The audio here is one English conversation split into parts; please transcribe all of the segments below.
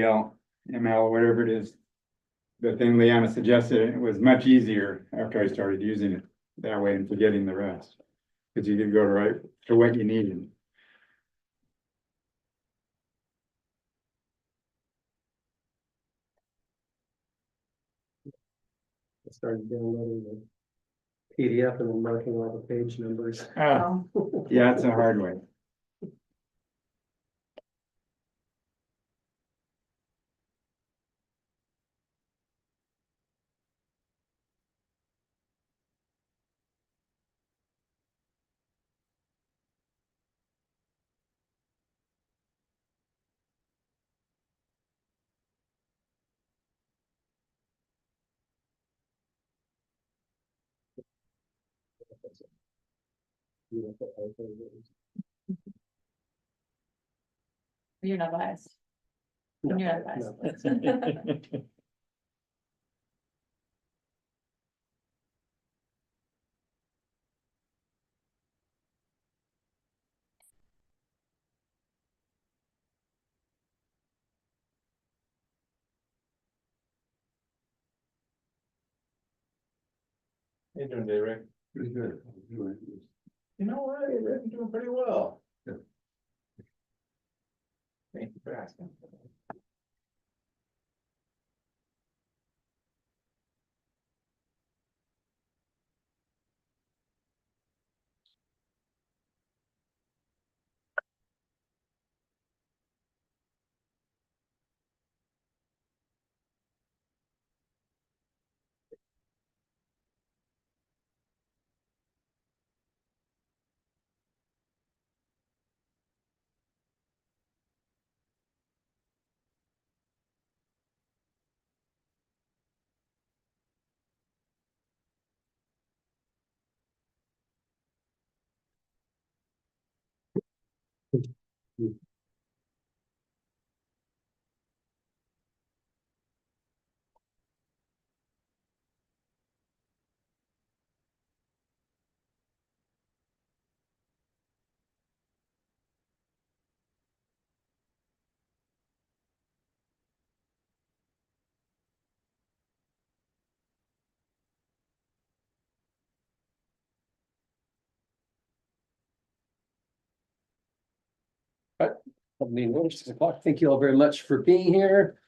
MDL, ML, whatever it is. The thing Leanna suggested, it was much easier after I started using it that way and forgetting the rest. Because you could go right to what you needed. I started downloading the PDF and then marking all the page numbers. Yeah, it's a hard way. You're not biased. No, You're not biased. no. How you doing, Dave, Rick? Pretty good. You know what, Rick, you're doing pretty well. Thank you for asking. Meeting over 6 o'clock. Thank you all very much for being here.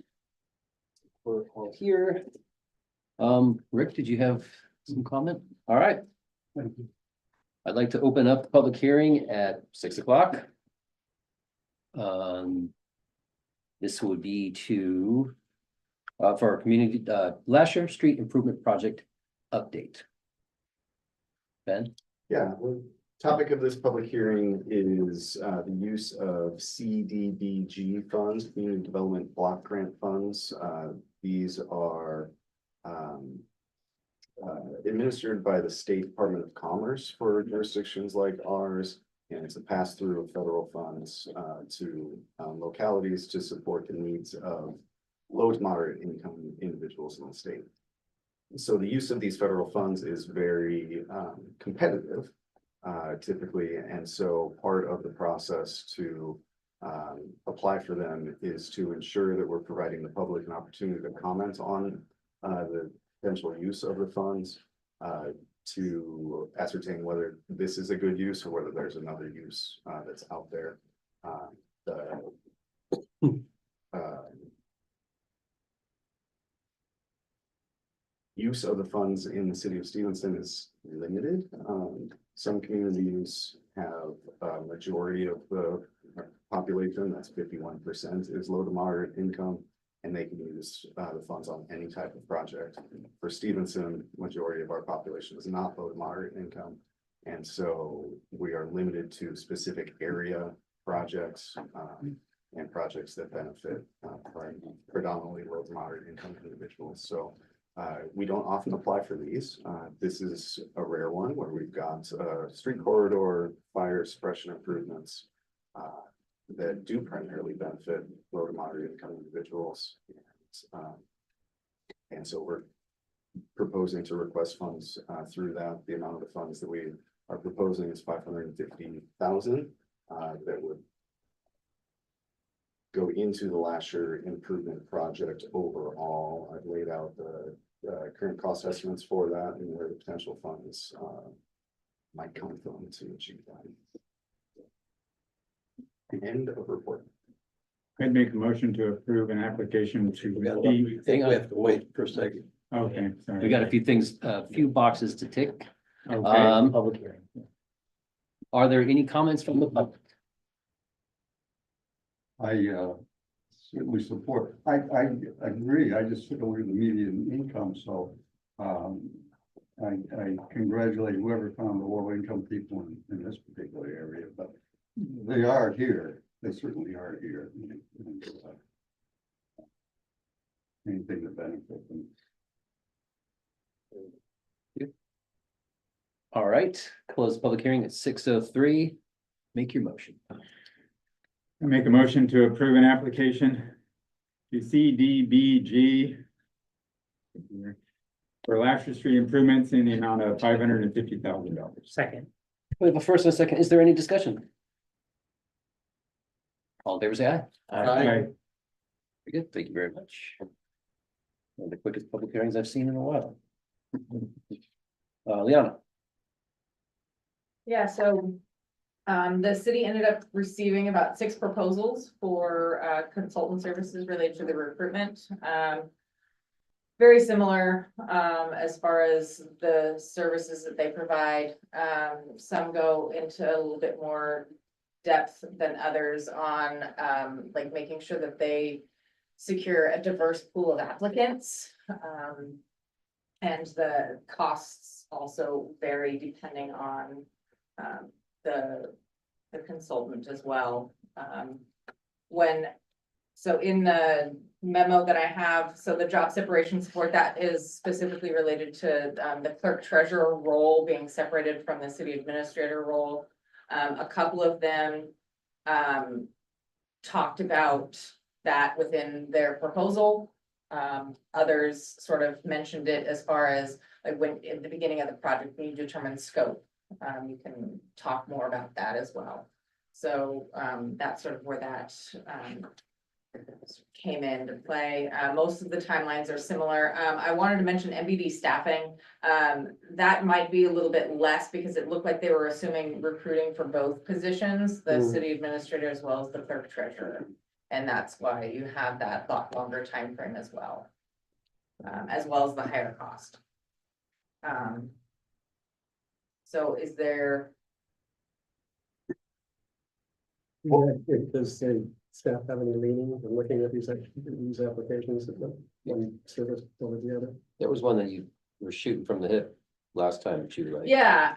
We're all here. Rick, did you have some comment? All right. I'd like to open up the public hearing at 6 o'clock. This would be to for our community Lasher Street Improvement Project update. Ben? Yeah, the topic of this public hearing is the use of CDBG funds, Community Development Block Grant Funds. These are administered by the State Department of Commerce for jurisdictions like ours. And it's a pass-through of federal funds to localities to support the needs of low to moderate income individuals in the state. So the use of these federal funds is very competitive typically. And so part of the process to apply for them is to ensure that we're providing the public an opportunity to comment on the potential use of the funds to ascertain whether this is a good use or whether there's another use that's out there. Use of the funds in the city of Stevenson is limited. Some communities have a majority of the population, that's 51%, is low to moderate income, and they can use the funds on any type of project. For Stevenson, majority of our population is not low to moderate income, and so we are limited to specific area projects and projects that benefit predominantly low to moderate income individuals. So we don't often apply for these. This is a rare one where we've got street corridor, fire suppression improvements that do primarily benefit low to moderate income individuals. And so we're proposing to request funds through that. The amount of the funds that we are proposing is $550,000 that would go into the Lasher improvement project overall. I've laid out the current cost estimates for that and where the potential funds might come from to achieve that. End of report. I'd make a motion to approve an application to. Hang on. We have to wait for a second. Okay, sorry. We got a few things, a few boxes to tick. Okay, Public hearing. Are there any comments from the public? I certainly support, I agree, I just took over the median income, so. I congratulate whoever found the low income people in this particular area, but they are here, they certainly are here. And, anything to benefit them. All right, close the public hearing at 6:03. Make your motion. I make a motion to approve an application to CDBG for Lasher Street improvements in the amount of $550,000. Second. We have a first and a second. Is there any discussion? All in favor, say aye. Aye. Very good. Thank you very much. One of the quickest public hearings I've seen in a while. Liana. Yeah, so the city ended up receiving about 6 proposals for consultant services related to the recruitment. Very similar as far as the services that they provide. Some go into a little bit more depth than others on like making sure that they secure a diverse pool of applicants. And the costs also vary depending on the consultant as well. So in the memo that I have, so the job separation support, that is specifically related to the clerk treasurer role being separated from the city administrator role. A couple of them talked about that within their proposal. Others sort of mentioned it as far as like when in the beginning of the project, when you determine scope, you can talk more about that as well. So that's sort of where that came into play. Most of the timelines are similar. I wanted to mention MBD staffing. That might be a little bit less because it looked like they were assuming recruiting for both positions, the city administrator as well as the clerk treasurer. And that's why you have that lot longer time frame as well as the higher cost. So is there? Does the staff have any leanings in looking at these applications at one service over the other? There was one that you were shooting from the hip last time, that you were like. Yeah,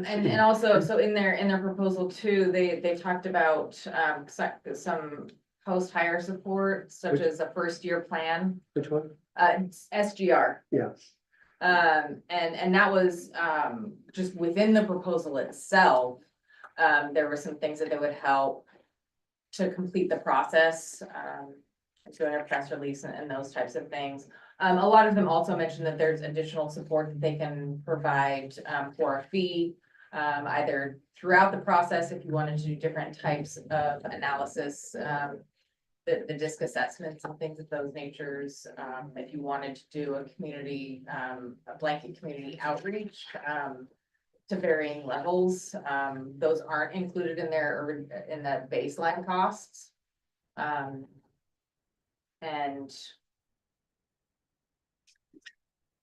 and also, so in their proposal too, they talked about some post-hire support, such as a first-year plan, Which one? it's SGR. Yeah. And that was just within the proposal itself. There were some things that they would help to complete the process, doing a press release and those types of things. A lot of them also mentioned that there's additional support that they can provide for a fee, either throughout the process, if you wanted to do different types of analysis, the DISC assessments and things of those natures. If you wanted to do a community, a blanket community outreach, to varying levels, those aren't included in in the baseline costs. And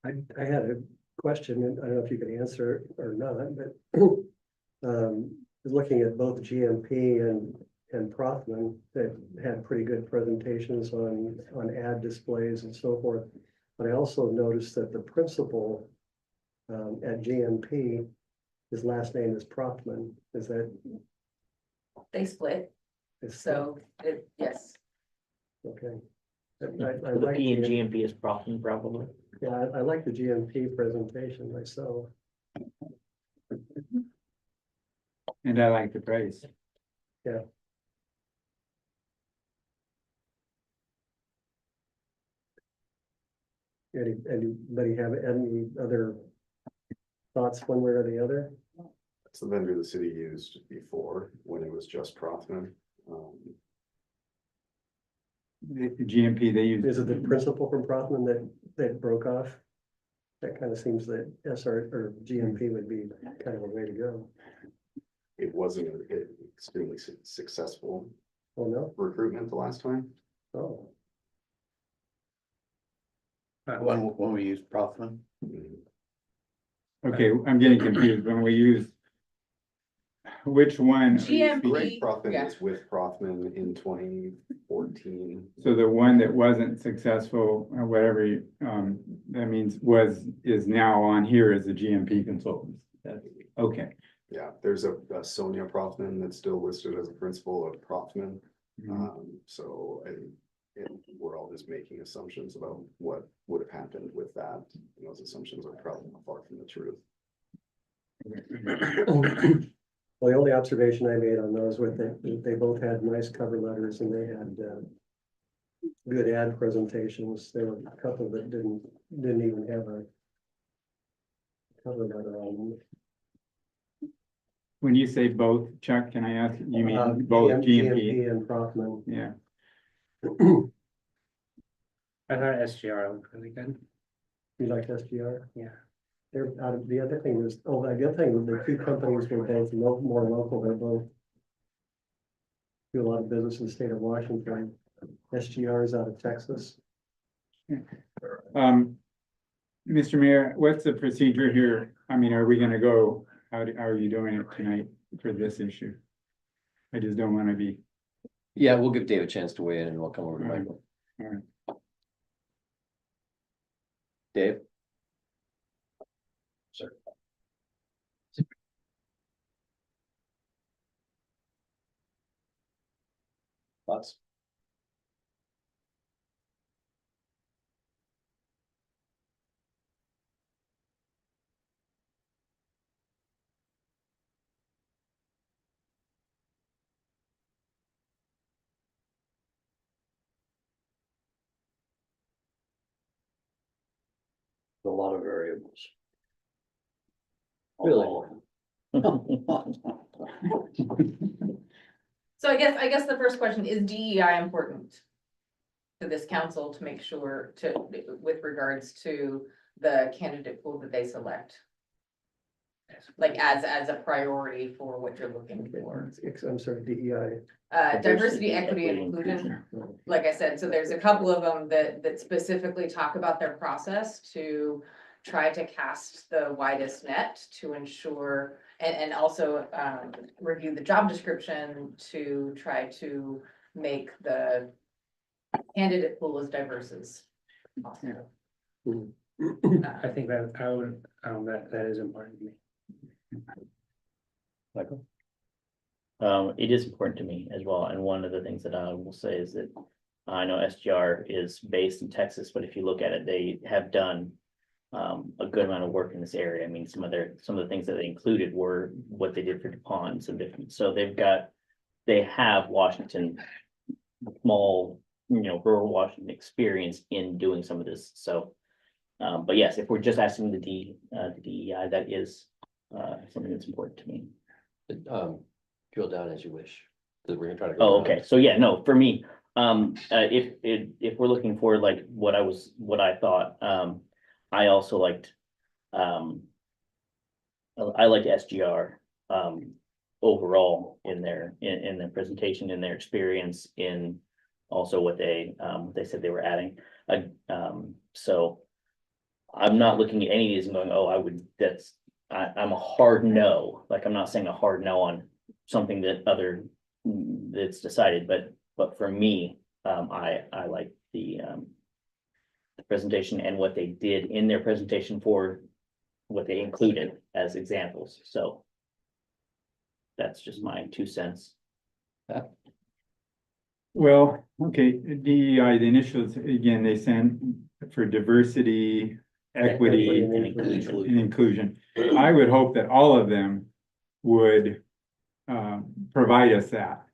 I had a question, and I don't know if you can answer it or not, but looking at both GMP and Prothman, that had pretty good presentations on ad displays and so forth. But I also noticed that the principal at GMP, his last name is Prothman. Is that? they split, so yes. Okay. The I like P and GMP is Prothman probably. Yeah, I like the GMP presentation myself. And I like the price. Anybody have any other thoughts one way or the other? It's the vendor the city used before when it was just Prothman. the GMP, they use. Is it the principal from Prothman that broke off? That kind of seems that SR or GMP would be kind of a way to go. It wasn't an extremely successful Oh, no? recruitment the last time. Oh, When we use Prothman. Okay, I'm getting confused when we use. Which one? are you GMP. speaking- Greg Prothman Yeah. was with Prothman in 2014. So the one that wasn't successful, or whatever, that means is now on here as a GMP consultant. That's, okay. Yeah, there's a Sonia Prothman that's still listed as a principal of Prothman. So we're all just making assumptions about what would have happened with that. And those assumptions are probably not far from the truth. well, the only observation I made on those was that they both had nice cover letters and they had good ad presentations. There were a couple that didn't even have a cover letter on them. When you say both, Chuck, can I ask, you mean both GMP? GMP and Prothman. Yeah, I thought SGR looked really good. You like SGR? Yeah. They're out of, the other thing was, the other thing was the two companies were both more local, they're both do a lot of business in the state of Washington. SGR is out of Texas. Mr. Mayor, what's the procedure here? I mean, are we gonna go, how are you doing it tonight for this issue? I just don't wanna be, Yeah, we'll give Dave a chance to weigh in and we'll come over to All right. Michael. all right. Dave? Thoughts? A lot of variables. Really? So I guess the first question, is DEI important to this council to make sure with regards to the candidate pool that they select? Like as a priority for what you're looking for? I'm sorry, DEI. Diversity, equity, and inclusion. Like I said, so there's a couple of them that specifically talk about their process to try to cast the widest net to ensure, and also review the job description to try to make the candidate pool as diverse as possible. I think that I would, that is important to me. Michael? It is important to me as well, and one of the things that I will say is that I know SGR is based in Texas, but if you look at it, they have done a good amount of work in this area. I mean, some of the things that they included were what they did for DuPont and some different, so they have Washington, small, rural Washington experience in doing some of this, so. But yes, if we're just asking the DEI, that is something that's important to me. Drill down as you wish. 'Cause we're gonna try to. Oh, okay, so yeah, no, for me, if we're looking for like what I thought, I also liked, I liked SGR, overall in their presentation, in their experience, in also what they said they were adding. So I'm not looking at any of these and going, oh, I'm a hard no, like, I'm not saying a hard no on something that's decided, but for me, I like the presentation and what they did in their presentation for what they included as examples, so that's just my 2 cents. Well, okay, DEI, the initials, again, they send for diversity, equity, and and inclusion. I would hope that all of them would provide us that.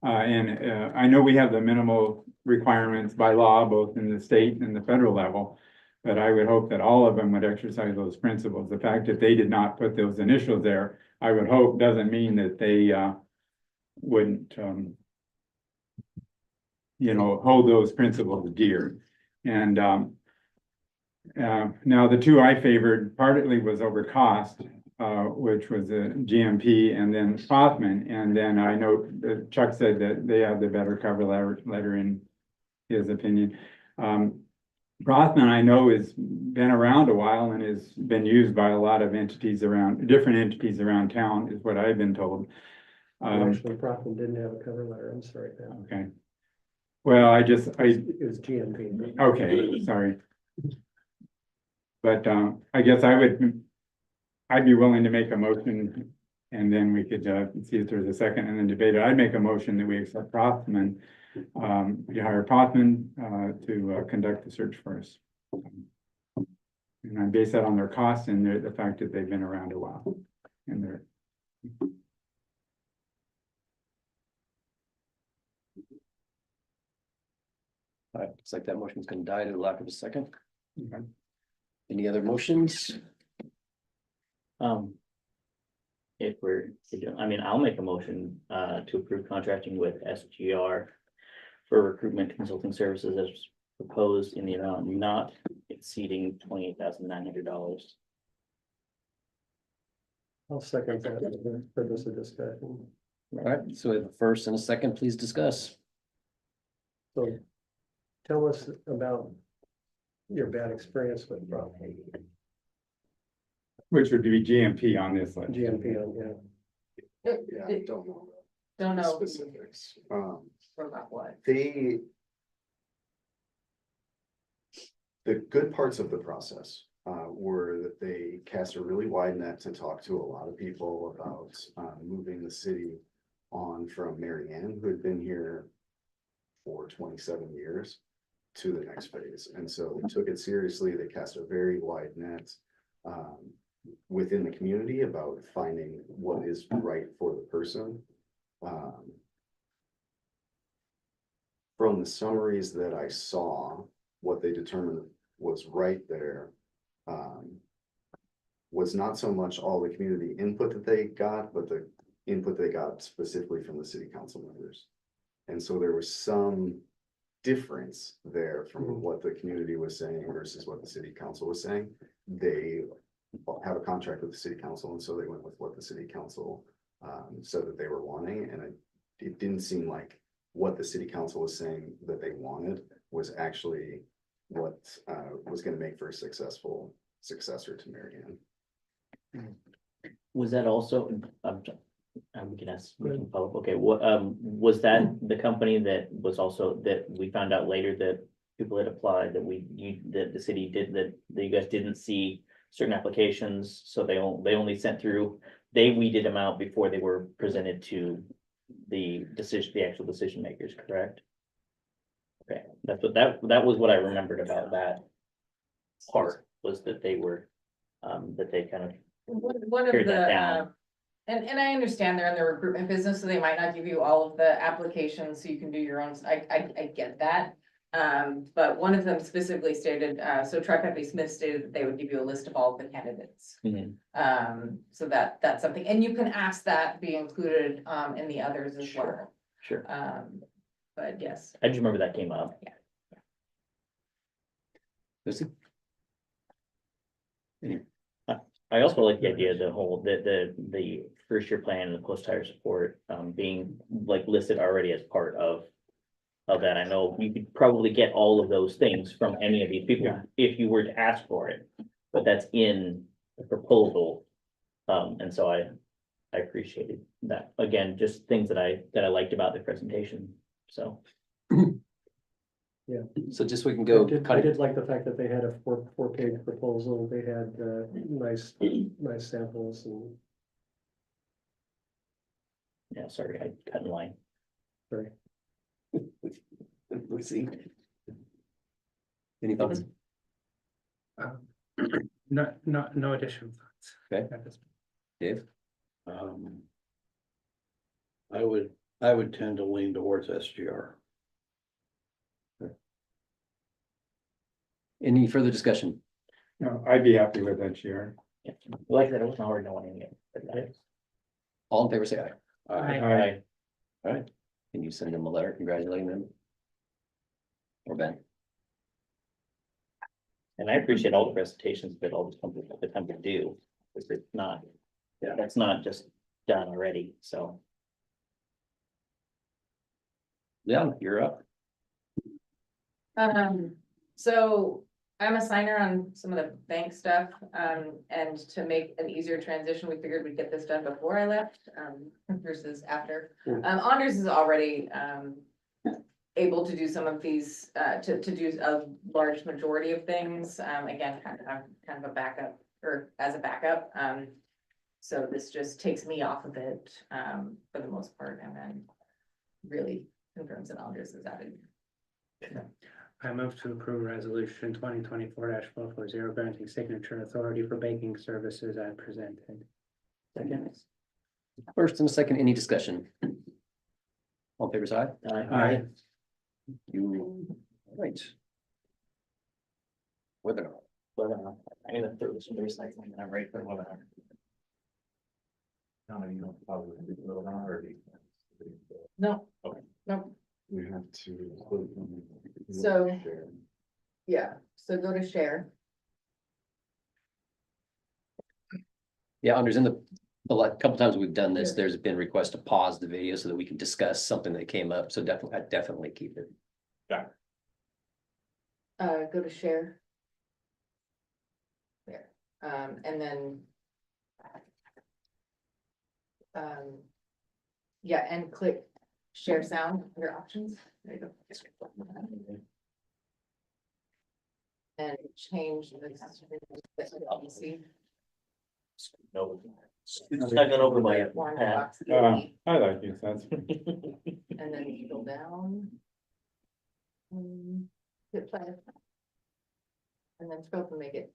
And I know we have the minimal requirements by law, both in the state and the federal level, but I would hope that all of them would exercise those principles. The fact that they did not put those initials there, I would hope doesn't mean that they wouldn't you know, hold those principles dear. And, now the two I favored partly was over cost, which was a GMP and then Rothman. And then I know that Chuck said that they have the better cover letter in his opinion. Rothman, I know, has been around a while and has been used by a lot of entities around, different entities around town, is what I've been told. Actually, Procter didn't have a cover letter, I'm sorry. Pat. Okay. Well, It was GMP. okay, sorry. But, I guess I'd be willing to make a motion and then we could, see if there's a second and then debate it. I'd make a motion that we accept Rothman, we hire Rothman, to, conduct the search for us. And I base that on their costs and the fact that they've been around a while and they're. All right, looks like that motion's gonna die to the lack of a second. Okay. Any other motions? If I mean, I'll make a motion, to approve contracting with SGR for recruitment consulting services as proposed in the amount not exceeding $28,900. I'll second that for the purpose of discussion. All right, so we have a first and a second, please discuss. So tell us about your bad experience with Procter. Which would be GMP on this list. GMP on, yeah. Yeah, I don't know Don't the know specifics. about what. The good parts of the process were that they cast a really wide net to talk to a lot of people about moving the city on from Mary Ann, who had been here for 27 years, to the next phase. And so they took it seriously. They cast a very wide net within the community about finding what is right for the person. From the summaries that I saw, what they determined was right there was not so much all the community input that they got, but the input they got specifically from the city council members. And so there was some difference there from what the community was saying versus what the city council was saying. They have a contract with the city council, and so they went with what the city council said that they were wanting, and it didn't seem like what the city council was saying that they wanted was actually what was going to make for a successful successor to Mary Ann. Was that also, we can ask, we can follow up. Okay, what, was that the company that was also, that we found out later that people had applied, that the city did, that you guys didn't see certain applications, so they only sent through, they weeded them out before they were presented to the actual decision makers, correct? Okay, that was what I remembered about that part, was that they were, that they kind of One of carried that the, down. and I understand they're in the recruitment business, so they might not give you all of the applications, so you can do your own, I get that. But one of them specifically stated, so Tri-Pepe Smith stated that they would give you a list of all of the candidates. So that's something, and you can ask that be included, in the others as well. Sure, But yes. I just remember that came up. Lucy? I also like the idea of the whole, the first year plan and the post-hire support, being like listed already as part of that. I know you could probably get all of those things from any of these people if you were to ask for it, but that's in the proposal. And so I appreciated that. Again, just things that I liked about the presentation, so. Yeah. So just we can go. I did like the fact that they had a four-page proposal. They had nice samples and. Yeah, sorry, I cut in line. Sorry. Lucy? Any thoughts? No additional thoughts. Okay. At this Dave? I would tend to lean towards SGR. Any further discussion? No, I'd be happy with that, Sharon. Yeah. Like that, it wasn't hard knowing it. But All in favor, say aye. Aye. I, All right. Can you send them a letter congratulating them? or Ben? And I appreciate all the presentations, but all the time to do, because it's not, that's not just done already, so. Yeah, you're up. So I'm a signer on some of the bank stuff, and to make an easier transition, we figured we'd get this done before I left, versus after. Anders is already, able to do some of these, to do a large majority of things, again, kind of a backup, or as a backup, so this just takes me off of it, for the most part, and then really confirms that Anders is added. I move to approve resolution 2024-440 granting signature authority for banking services as presented. Second. First and second, any discussion? All in favor, side? Aye. You, right. Webinar. I need to throw some recycling, and I'm ready for a webinar. No, you don't probably do it on already. No, Okay. no, We have to. So- yeah, so go to share. Yeah, Anders, in the couple times we've done this, there's been requests to pause the video so that we can discuss something that came up, so definitely, I definitely keep it. Go to share. There, and then. Yeah, and click share sound under options. There you go. And change the see. No. It's not going over my One pad. box, I like you, that's. and then you go down. Hit play. And then scroll to make it.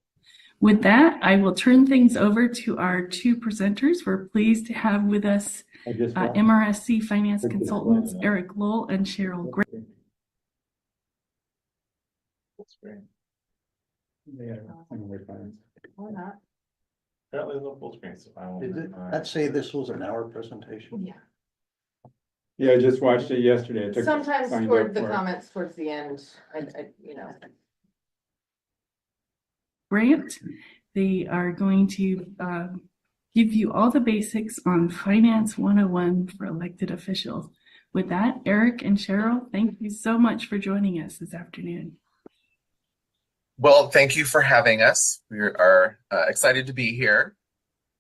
With that, I will turn things over to our two presenters. We're pleased to have with us I just. MRSC Finance Consultants Eric Lowell and Cheryl Gray. Yeah, we're fine. Or not. Apparently there's no full screen, so I won't. Did it, I'd say this was an hour presentation. Yeah. Yeah, I just watched it yesterday. It took- Sometimes signed toward up the for it. comments towards the end, you know. Grant. They are going to give you all the basics on Finance 101 for elected officials. With that, Eric and Cheryl, thank you so much for joining us this afternoon. Well, thank you for having us. We are excited to be here.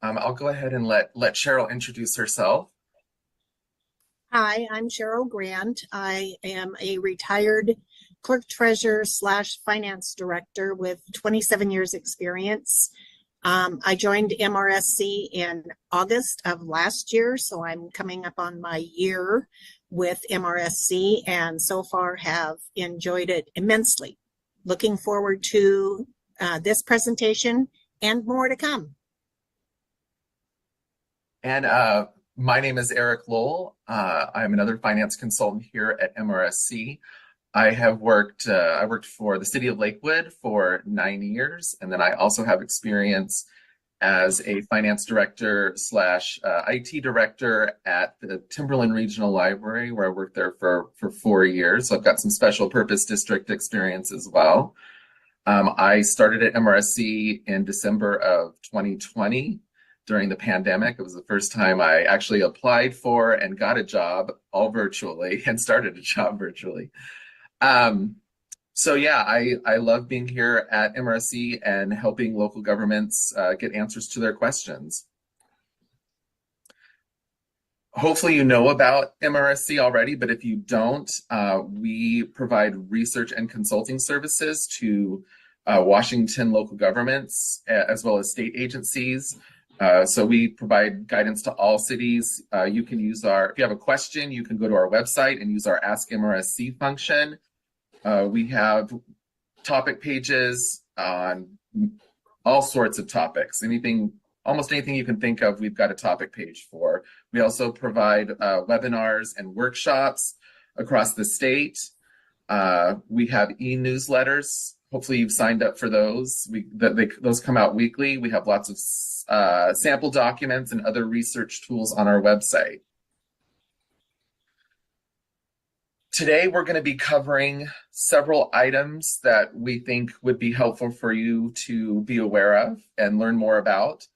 I'll go ahead and let Cheryl introduce herself. Hi, I'm Cheryl Grant. I am a retired clerk treasurer / finance director with 27 years experience. I joined MRSC in August of last year, so I'm coming up on my year with MRSC and so far have enjoyed it immensely. Looking forward to this presentation and more to come. And my name is Eric Lowell. I'm another finance consultant here at MRSC. I have worked, I worked for the city of Lakewood for 9 years. And then I also have experience as a finance director / IT director at the Timberland Regional Library, where I worked there for 4 years. So I've got some special purpose district experience as well. I started at MRSC in December of 2020 during the pandemic. It was the first time I actually applied for and got a job all virtually and started a job virtually. So yeah, I love being here at MRSC and helping local governments get answers to their questions. Hopefully you know about MRSC already, but if you don't, we provide research and consulting services to Washington local governments as well as state agencies. So we provide guidance to all cities. You can use if you have a question, you can go to our website and use our Ask MRSC function. We have topic pages on all sorts of topics, almost anything you can think of, we've got a topic page for. We also provide webinars and workshops across the state. We have e-newsletters. Hopefully you've signed up for those. Those come out weekly. We have lots of sample documents and other research tools on our website. Today, we're going to be covering several items that we think would be helpful for you to be aware of and learn more about.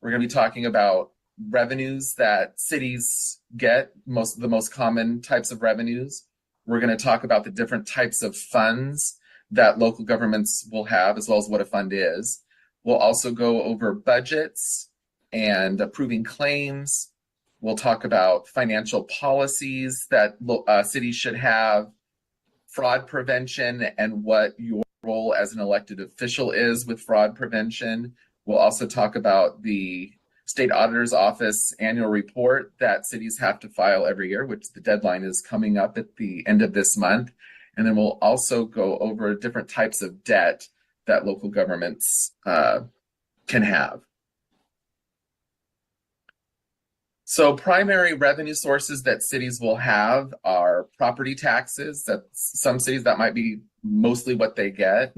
We're going to be talking about revenues that cities get, the most common types of revenues. We're going to talk about the different types of funds that local governments will have, as well as what a fund is. We'll also go over budgets and approving claims. We'll talk about financial policies that cities should have, fraud prevention, and what your role as an elected official is with fraud prevention. We'll also talk about the State Auditor's Office annual report that cities have to file every year, which the deadline is coming up at the end of this month. And then we'll also go over different types of debt that local governments can have. So primary revenue sources that cities will have are property taxes. That's some cities that might be mostly what they get.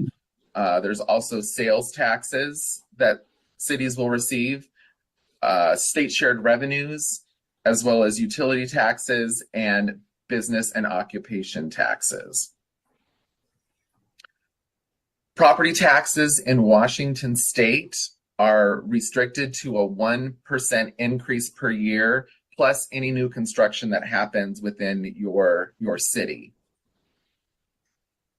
There's also sales taxes that cities will receive, state shared revenues, as well as utility taxes and business and occupation taxes. Property taxes in Washington state are restricted to a 1% increase per year, plus any new construction that happens within your city.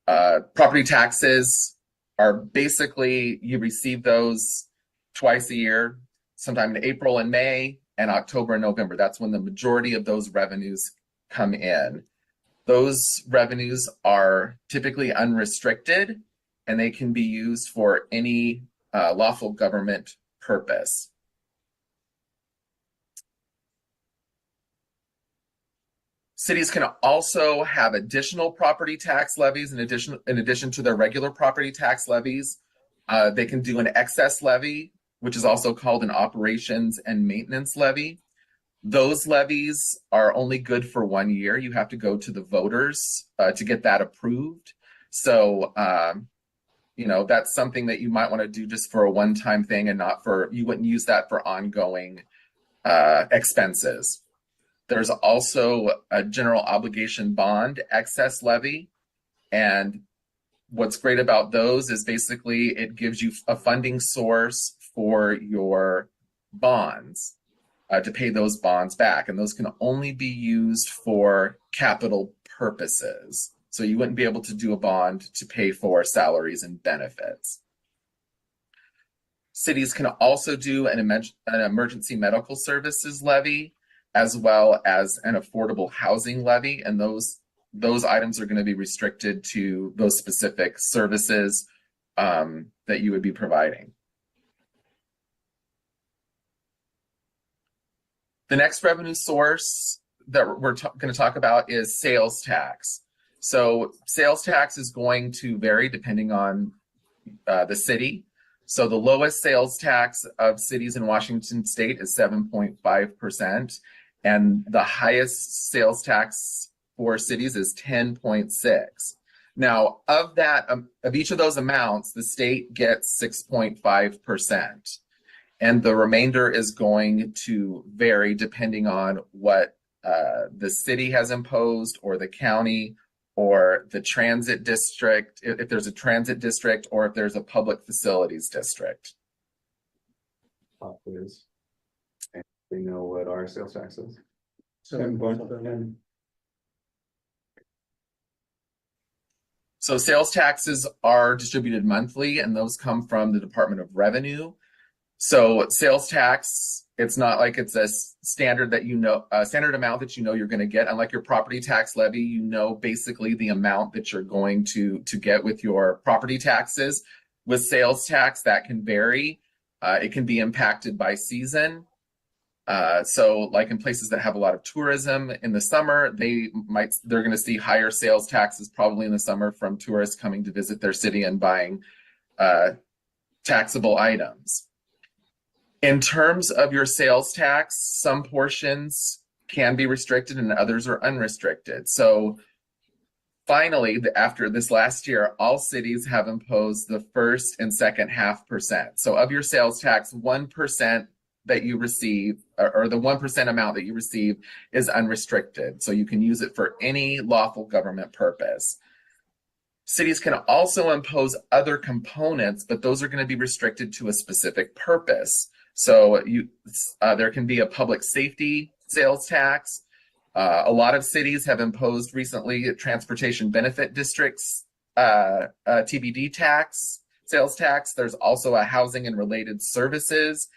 Property taxes are basically, you receive those twice a year, sometime in April and May, and October and November. That's when the majority of those revenues come in. Those revenues are typically unrestricted, and they can be used for any lawful government purpose. Cities can also have additional property tax levies in addition to their regular property tax levies. They can do an excess levy, which is also called an operations and maintenance levy. Those levies are only good for 1 year. You have to go to the voters to get that approved. So, that's something that you might want to do just for a one-time thing and you wouldn't use that for ongoing expenses. There's also a general obligation bond excess levy. And what's great about those is basically it gives you a funding source for your bonds to pay those bonds back. And those can only be used for capital purposes. So you wouldn't be able to do a bond to pay for salaries and benefits. Cities can also do an emergency medical services levy, as well as an affordable housing levy. And those items are going to be restricted to those specific services that you would be providing. The next revenue source that we're going to talk about is sales tax. So sales tax is going to vary depending on the city. So the lowest sales tax of cities in Washington state is 7.5%. And the highest sales tax for cities is 10.6. Now, of each of those amounts, the state gets 6.5%. And the remainder is going to vary depending on what the city has imposed, or the county, or the transit district, if there's a transit district, or if there's a public facilities district. Pop quiz. And we know what our sales tax is. 7.7. So sales taxes are distributed monthly, and those come from the Department of Revenue. So sales tax, it's not like it's a standard standard amount that you're going to get. Unlike your property tax levy, basically the amount that you're going to get with your property taxes. With sales tax, that can vary. It can be impacted by season. So like in places that have a lot of tourism in the summer, they're going to see higher sales taxes probably in the summer from tourists coming to visit their city and buying taxable items. In terms of your sales tax, some portions can be restricted and others are unrestricted. So finally, after this last year, all cities have imposed the first and second 0.5%. So of your sales tax, 1% that you receive, or the 1% amount that you receive is unrestricted. So you can use it for any lawful government purpose. Cities can also impose other components, but those are going to be restricted to a specific purpose. So there can be a public safety sales tax. A lot of cities have imposed recently transportation benefit districts, TBD tax, sales tax. There's also a housing and related services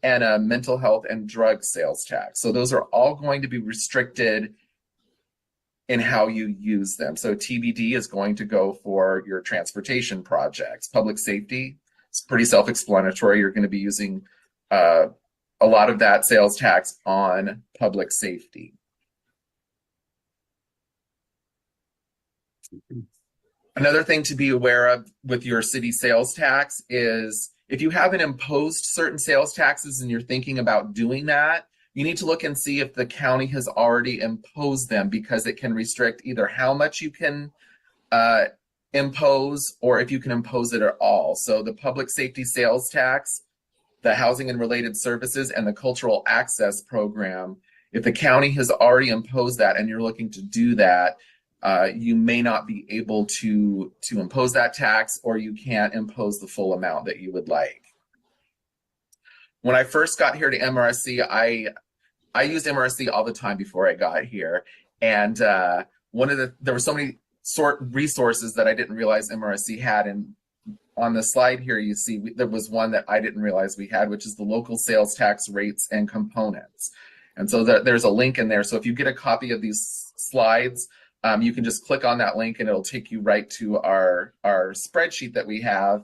and a mental health and drug sales tax. So those are all going to be restricted in how you use them. So TBD is going to go for your transportation projects. Public safety, it's pretty self-explanatory. You're going to be using a lot of that sales tax on public safety. Another thing to be aware of with your city sales tax is if you haven't imposed certain sales taxes and you're thinking about doing that, you need to look and see if the county has already imposed them, because it can restrict either how much you can impose or if you can impose it at all. So the public safety sales tax, the housing and related services, and the cultural access program, if the county has already imposed that and you're looking to do that, you may not be able to impose that tax, or you can't impose the full amount that you would like. When I first got here to MRSC, I used MRSC all the time before I got here. And there were so many resources that I didn't realize MRSC had. And on the slide here, you see there was one that I didn't realize we had, which is the local sales tax rates and components. And so there's a link in there. So if you get a copy of these slides, you can just click on that link and it'll take you right to our spreadsheet that we have.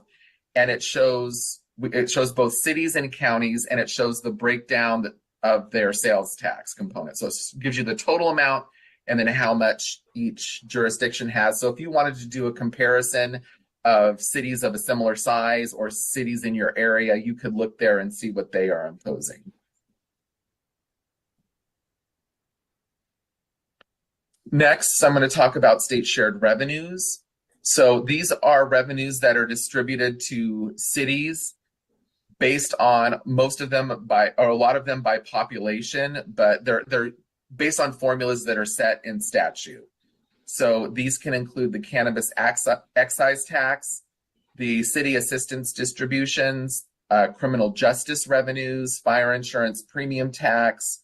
And it shows both cities and counties, and it shows the breakdown of their sales tax component. So it gives you the total amount and then how much each jurisdiction has. So if you wanted to do a comparison of cities of a similar size or cities in your area, you could look there and see what they are imposing. Next, I'm going to talk about state shared revenues. So these are revenues that are distributed to cities based on most of them or a lot of them by population, but they're based on formulas that are set in statute. So these can include the cannabis excise tax, the city assistance distributions, criminal justice revenues, fire insurance premium tax,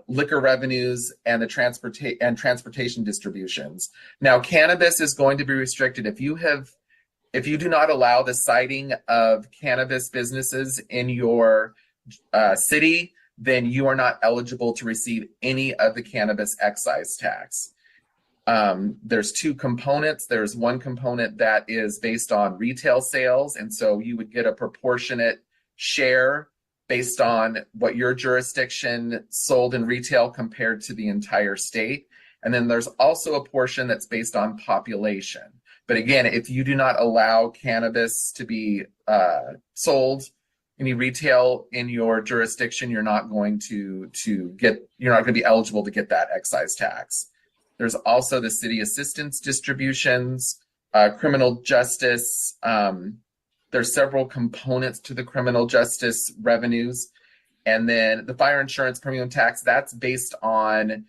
liquor revenues, and the transportation distributions. Now, cannabis is going to be restricted. If you do not allow the siting of cannabis businesses in your city, then you are not eligible to receive any of the cannabis excise tax. There's two components. There's one component that is based on retail sales, and so you would get a proportionate share based on what your jurisdiction sold in retail compared to the entire state. And then there's also a portion that's based on population. But again, if you do not allow cannabis to be sold any retail in your jurisdiction, you're not going to be eligible to get that excise tax. There's also the city assistance distributions, criminal justice. There's several components to the criminal justice revenues. And then the fire insurance premium tax, that's based on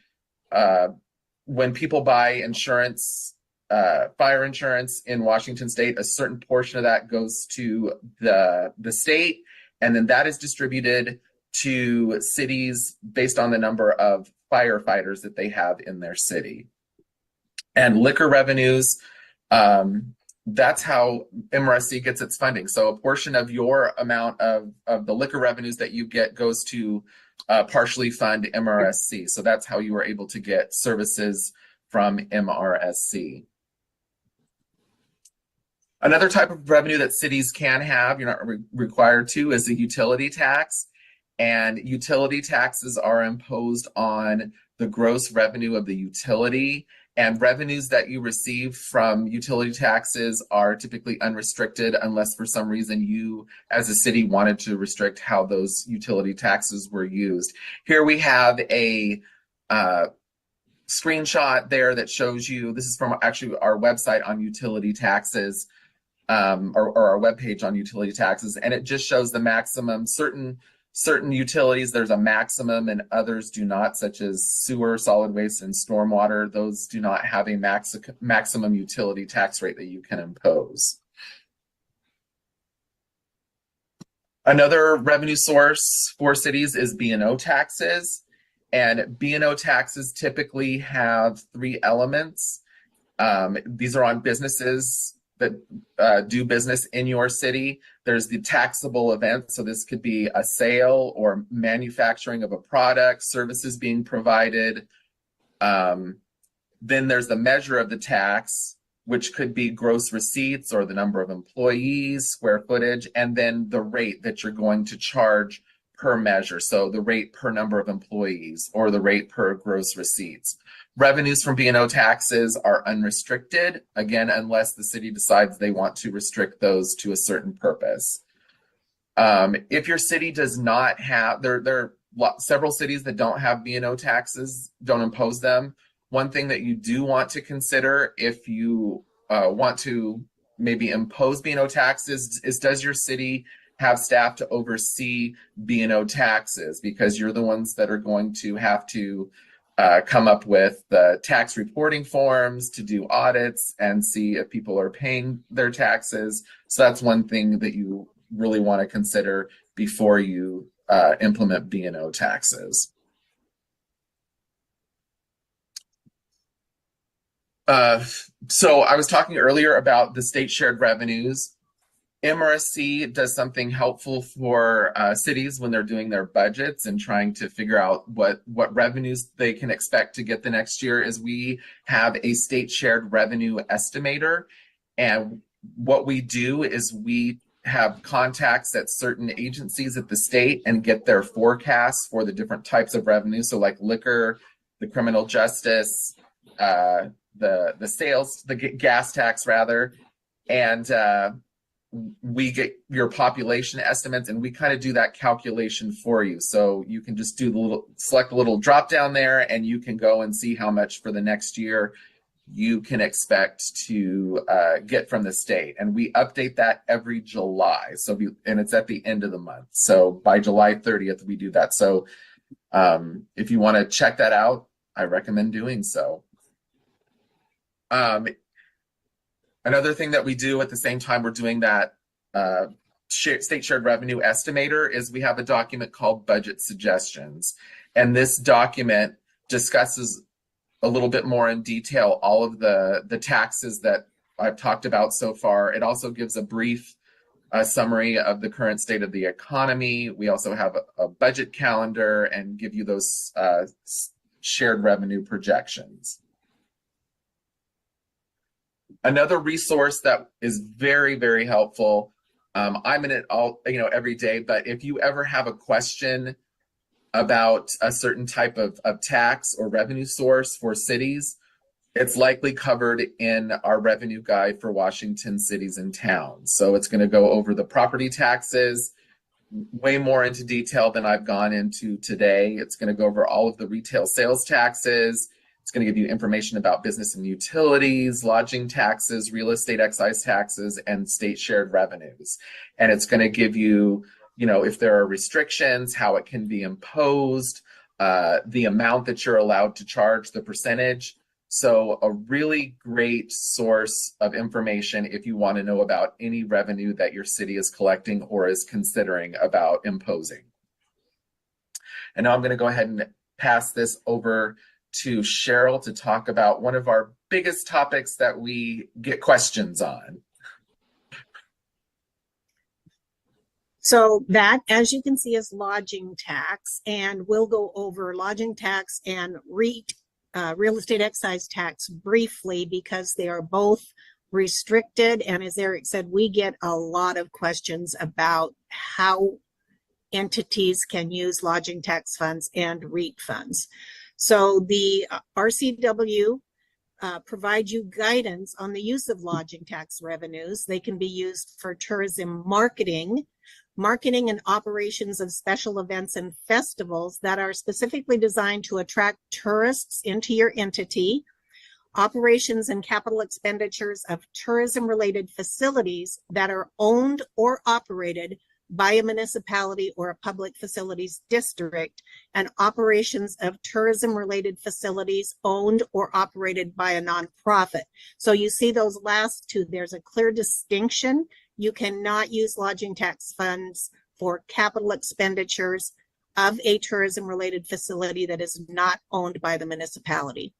when people buy insurance, fire insurance in Washington state, a certain portion of that goes to the state. And then that is distributed to cities based on the number of firefighters that they have in their city. And liquor revenues, that's how MRSC gets its funding. So a portion of your amount of the liquor revenues that you get goes to partially fund MRSC. So that's how you are able to get services from MRSC. Another type of revenue that cities can have, you're not required to, is the utility tax. And utility taxes are imposed on the gross revenue of the utility. And revenues that you receive from utility taxes are typically unrestricted unless for some reason you as a city wanted to restrict how those utility taxes were used. Here we have a screenshot there that shows you, this is from actually our website on utility taxes, or our webpage on utility taxes, and it just shows the maximum certain Certain utilities, there's a maximum and others do not, such as sewer, solid waste, and stormwater. Those do not have a maximum utility tax rate that you can impose. Another revenue source for cities is B&O taxes. And B&O taxes typically have three elements. These are on businesses that do business in your city. There's the taxable event. So this could be a sale or manufacturing of a product, services being provided. Then there's the measure of the tax, which could be gross receipts or the number of employees, square footage, and then the rate that you're going to charge per measure. So the rate per number of employees or the rate per gross receipts. Revenues from B&O taxes are unrestricted, again, unless the city decides they want to restrict those to a certain purpose. If your city does not have, there are several cities that don't have B&O taxes, don't impose them. One thing that you do want to consider if you want to maybe impose B&O taxes is does your city have staff to oversee B&O taxes? Because you're the ones that are going to have to come up with the tax reporting forms, to do audits and see if people are paying their taxes. So that's one thing that you really want to consider before you implement B&O taxes. So I was talking earlier about the state shared revenues. MRSC does something helpful for cities when they're doing their budgets and trying to figure out what revenues they can expect to get the next year is we have a state shared revenue estimator. And what we do is we have contacts at certain agencies at the state and get their forecasts for the different types of revenue. So like liquor, the criminal justice, the sales, the gas tax rather, and we get your population estimates and we kind of do that calculation for you. So you can just do select a little drop down there and you can go and see how much for the next year you can expect to get from the state. And we update that every July. So, and it's at the end of the month. So by July 30th, we do that. So if you want to check that out, I recommend doing so. Another thing that we do at the same time we're doing that state shared revenue estimator is we have a document called Budget Suggestions. And this document discusses a little bit more in detail all of the taxes that I've talked about so far. It also gives a brief summary of the current state of the economy. We also have a budget calendar and give you those shared revenue projections. Another resource that is very, very helpful. I'm in it all, every day, but if you ever have a question about a certain type of tax or revenue source for cities, it's likely covered in our revenue guide for Washington cities and towns. So it's going to go over the property taxes way more into detail than I've gone into today. It's going to go over all of the retail sales taxes. It's going to give you information about business and utilities, lodging taxes, real estate excise taxes, and state shared revenues. And it's going to give you, if there are restrictions, how it can be imposed, the amount that you're allowed to charge, the percentage. So a really great source of information if you want to know about any revenue that your city is collecting or is considering about imposing. And now I'm going to go ahead and pass this over to Cheryl to talk about one of our biggest topics that we get questions on. So that, as you can see, is lodging tax, and we'll go over lodging tax and real estate excise tax briefly because they are both restricted. And as Eric said, we get a lot of questions about how entities can use lodging tax funds and REIT funds. So the RCW provide you guidance on the use of lodging tax revenues. They can be used for tourism marketing and operations of special events and festivals that are specifically designed to attract tourists into your entity, operations and capital expenditures of tourism-related facilities that are owned or operated by a municipality or a public facilities district, and operations of tourism-related facilities owned or operated by a nonprofit. So you see those last two, there's a clear distinction. You cannot use lodging tax funds for capital expenditures of a tourism-related facility that is not owned by the municipality.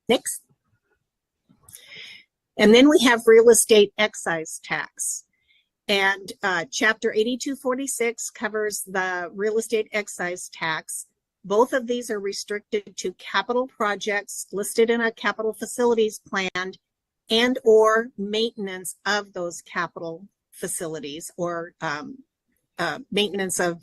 Next. And then we have real estate excise tax. And Chapter 8246 covers the real estate excise tax. Both of these are restricted to capital projects listed in a capital facilities plan and or maintenance of those capital facilities, or maintenance of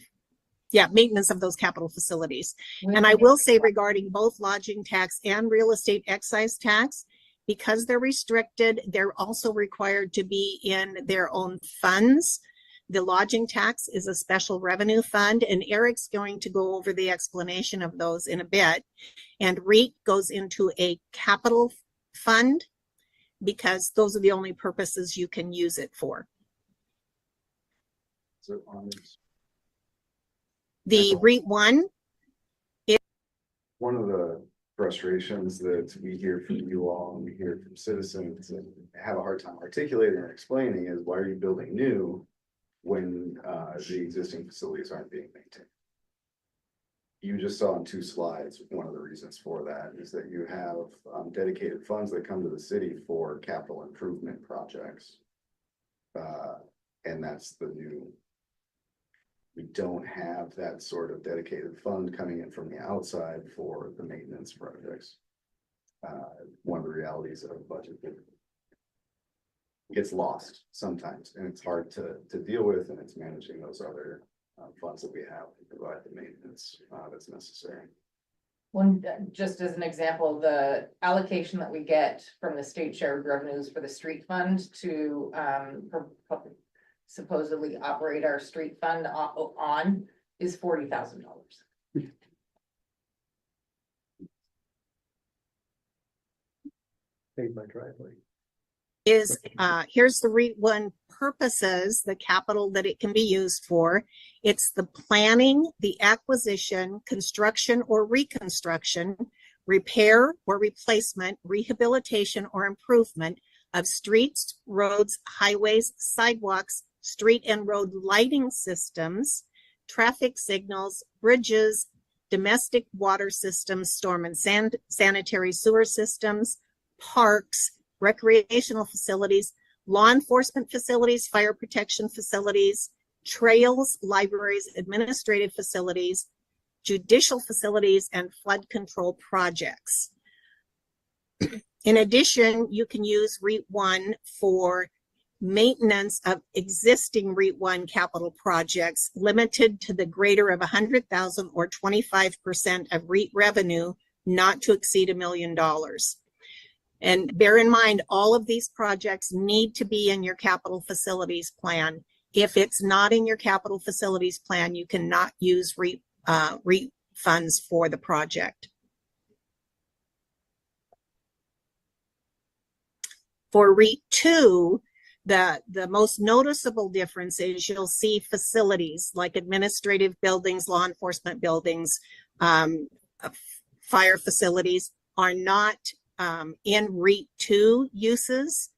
those capital facilities. And I will say regarding both lodging tax and real estate excise tax, because they're restricted, they're also required to be in their own funds. The lodging tax is a special revenue fund, and Eric's going to go over the explanation of those in a bit. And REIT goes into a capital fund because those are the only purposes you can use it for. So on this, The REIT 1, one of the frustrations that we hear from you all and we hear from citizens and have a hard time articulating or explaining is, why are you building new when the existing facilities aren't being maintained? You just saw in 2 slides, one of the reasons for that is that you have dedicated funds that come to the city for capital improvement projects. And that's the new. We don't have that sort of dedicated fund coming in from the outside for the maintenance projects. One of the realities of budget that gets lost sometimes, and it's hard to deal with, and it's managing those other funds that we have to provide the maintenance that's necessary. One, just as an example, the allocation that we get from the state shared revenues for the street fund to supposedly operate our street fund on is $40,000. Paved my driveway. is here's the REIT 1 purposes, the capital that it can be used for. It's the planning, the acquisition, construction or reconstruction, repair or replacement, rehabilitation or improvement of streets, roads, highways, sidewalks, street and road lighting systems, traffic signals, bridges, domestic water systems, storm and sanitary sewer systems, parks, recreational facilities, law enforcement facilities, fire protection facilities, trails, libraries, administrative facilities, judicial facilities, and flood control projects. In addition, you can use REIT 1 for maintenance of existing REIT 1 capital projects limited to the greater of 100,000 or 25% of REIT revenue, not to exceed $1 million. And bear in mind, all of these projects need to be in your capital facilities plan. If it's not in your capital facilities plan, you cannot use REIT funds for the project. For REIT 2, the most noticeable difference is you'll see facilities like administrative buildings, law enforcement buildings, fire facilities are not in REIT 2 uses.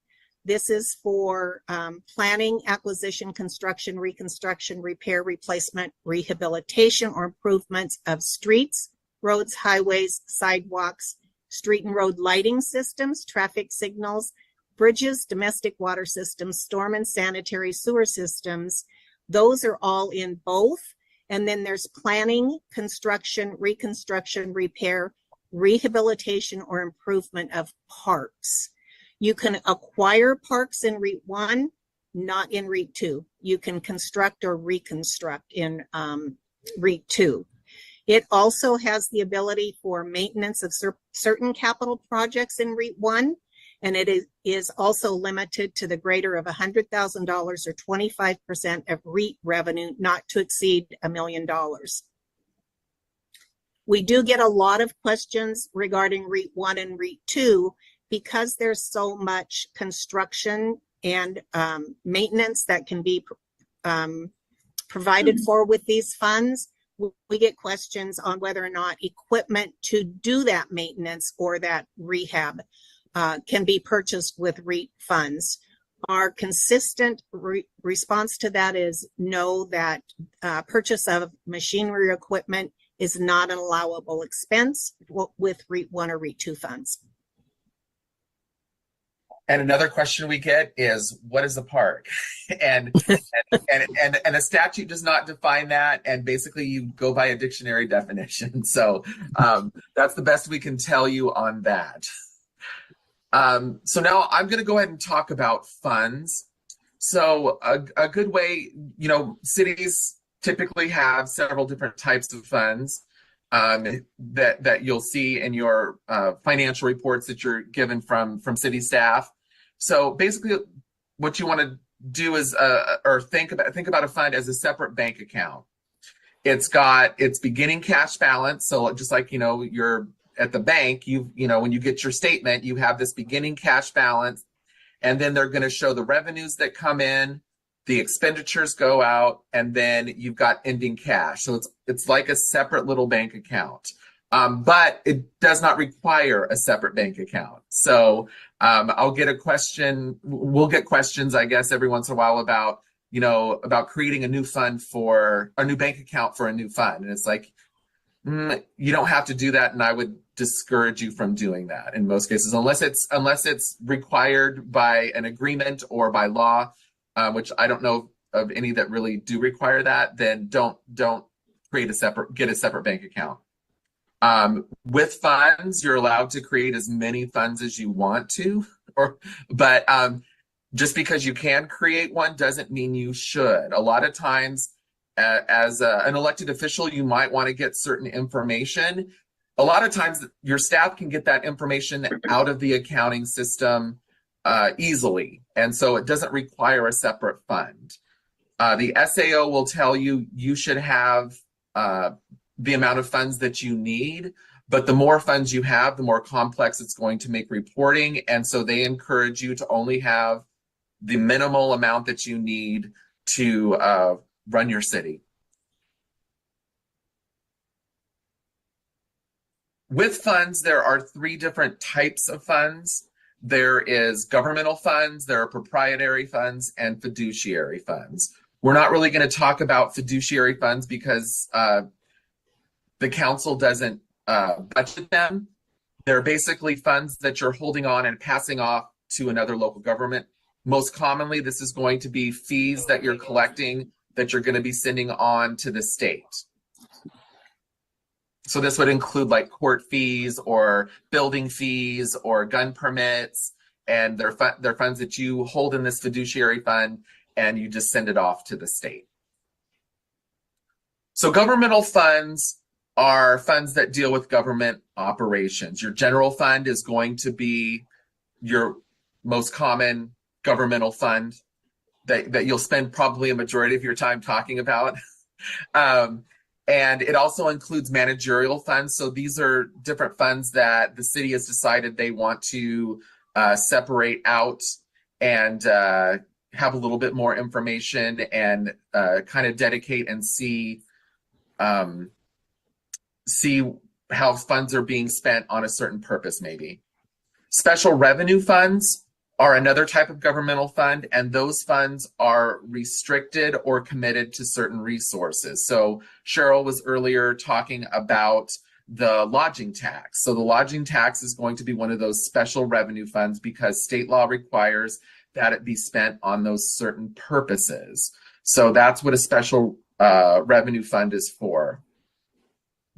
This is for planning, acquisition, construction, reconstruction, repair, replacement, rehabilitation, or improvements of streets, roads, highways, sidewalks, street and road lighting systems, traffic signals, bridges, domestic water systems, storm and sanitary sewer systems. Those are all in both. And then there's planning, construction, reconstruction, repair, rehabilitation, or improvement of parks. You can acquire parks in REIT 1, not in REIT 2. You can construct or reconstruct in REIT 2. It also has the ability for maintenance of certain capital projects in REIT 1, and it is also limited to the greater of $100,000 or 25% of REIT revenue, not to exceed $1 million. We do get a lot of questions regarding REIT 1 and REIT 2 because there's so much construction and maintenance that can be provided for with these funds. We get questions on whether or not equipment to do that maintenance or that rehab can be purchased with REIT funds. Our consistent response to that is no, that purchase of machinery or equipment is not an allowable expense with REIT 1 or REIT 2 funds. And another question we get is, what is a park? And the statute does not define that. And basically you go by a dictionary definition. So that's the best we can tell you on that. So now I'm going to go ahead and talk about funds. So a good way, cities typically have several different types of funds that you'll see in your financial reports that you're given from city staff. So basically what you want to do is or think about a fund as a separate bank account. It's got its beginning cash balance. So just like, you're at the bank, when you get your statement, you have this beginning cash balance, and then they're going to show the revenues that come in, the expenditures go out, and then you've got ending cash. So it's like a separate little bank account. But it does not require a separate bank account. So we'll get questions, I guess, every once in a while about creating a new fund for a new bank account for a new fund. And it's like, you don't have to do that. And I would discourage you from doing that in most cases, unless it's required by an agreement or by law, which I don't know of any that really do require that. Then don't get a separate bank account. With funds, you're allowed to create as many funds as you want to, but just because you can create one doesn't mean you should. A lot of times, as an elected official, you might want to get certain information. A lot of times, your staff can get that information out of the accounting system easily, and so it doesn't require a separate fund. The SAO will tell you should have the amount of funds that you need, but the more funds you have, the more complex it's going to make reporting. And so they encourage you to only have the minimal amount that you need to run your city. With funds, there are 3 different types of funds. There is governmental funds, there are proprietary funds, and fiduciary funds. We're not really going to talk about fiduciary funds because the council doesn't budget them. They're basically funds that you're holding on and passing off to another local government. Most commonly, this is going to be fees that you're collecting that you're going to be sending on to the state. So this would include like court fees or building fees or gun permits, and they're funds that you hold in this fiduciary fund and you just send it off to the state. So governmental funds are funds that deal with government operations. Your general fund is going to be your most common governmental fund that you'll spend probably a majority of your time talking about. And it also includes managerial funds. So these are different funds that the city has decided they want to separate out and have a little bit more information and kind of dedicate and see how funds are being spent on a certain purpose, maybe. Special revenue funds are another type of governmental fund, and those funds are restricted or committed to certain resources. So Cheryl was earlier talking about the lodging tax. So the lodging tax is going to be one of those special revenue funds because state law requires that it be spent on those certain purposes. So that's what a special revenue fund is for.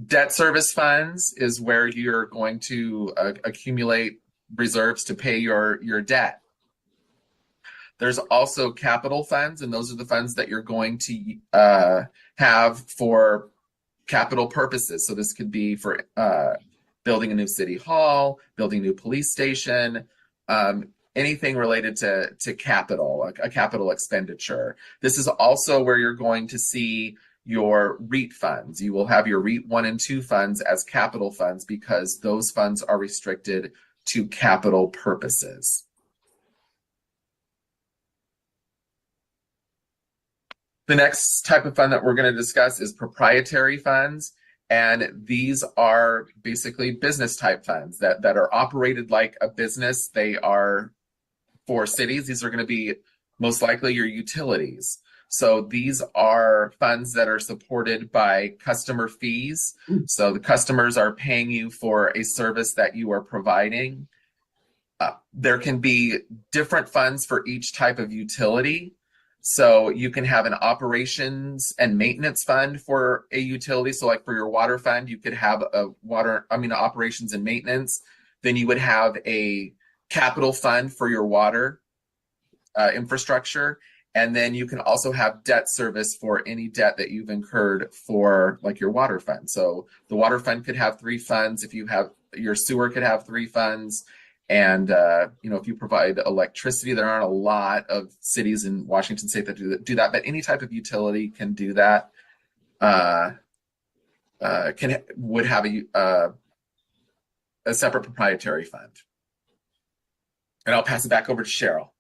Debt service funds is where you're going to accumulate reserves to pay your debt. There's also capital funds, and those are the funds that you're going to have for capital purposes. So this could be for building a new city hall, building a new police station, anything related to capital, a capital expenditure. This is also where you're going to see your REIT funds. You will have your REIT 1 and 2 funds as capital funds because those funds are restricted to capital purposes. The next type of fund that we're going to discuss is proprietary funds. And these are basically business type funds that are operated like a business. They are for cities. These are going to be most likely your utilities. So these are funds that are supported by customer fees. So the customers are paying you for a service that you are providing. There can be different funds for each type of utility. So you can have an operations and maintenance fund for a utility. So like for your water fund, you could have operations and maintenance. Then you would have a capital fund for your water infrastructure. And then you can also have debt service for any debt that you've incurred for like your water fund. So the water fund could have 3 funds. If you have your sewer could have 3 funds. And, if you provide electricity, there aren't a lot of cities in Washington state that do that, but any type of utility can do that, would have a separate proprietary fund. And I'll pass it back over to Cheryl.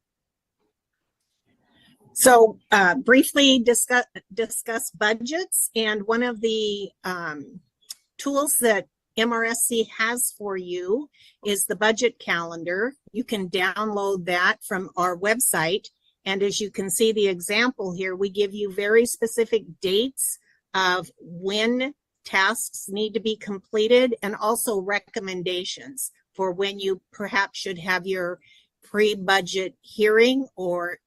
So briefly discuss budgets, and one of the tools that MRSC has for you is the budget calendar. You can download that from our website. And as you can see the example here, we give you very specific dates of when tasks need to be completed and also recommendations for when you perhaps should have your pre-budget hearing or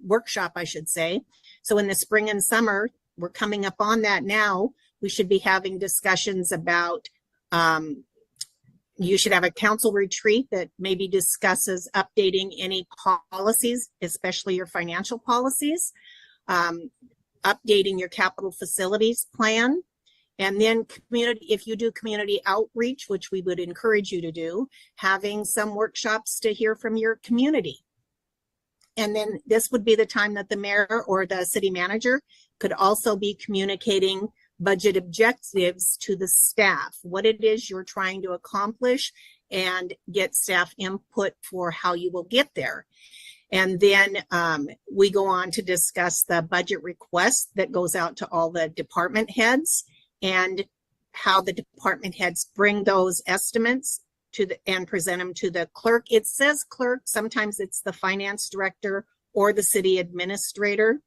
workshop, I should say. So in the spring and summer, we're coming up on that now. We should be having discussions about you should have a council retreat that maybe discusses updating any policies, especially your financial policies, updating your capital facilities plan, and then if you do community outreach, which we would encourage you to do, having some workshops to hear from your community. And then this would be the time that the mayor or the city manager could also be communicating budget objectives to the staff, what it is you're trying to accomplish, and get staff input for how you will get there. And then we go on to discuss the budget request that goes out to all the department heads and how the department heads bring those estimates and present them to the clerk. It says clerk, sometimes it's the finance director or the city administrator.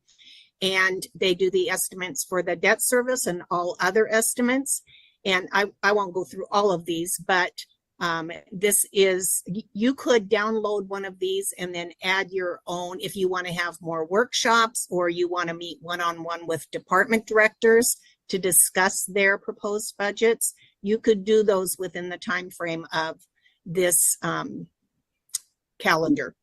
And they do the estimates for the debt service and all other estimates. And I won't go through all of these, but you could download one of these and then add your own if you want to have more workshops or you want to meet one-on-one with department directors to discuss their proposed budgets. You could do those within the time frame of this calendar.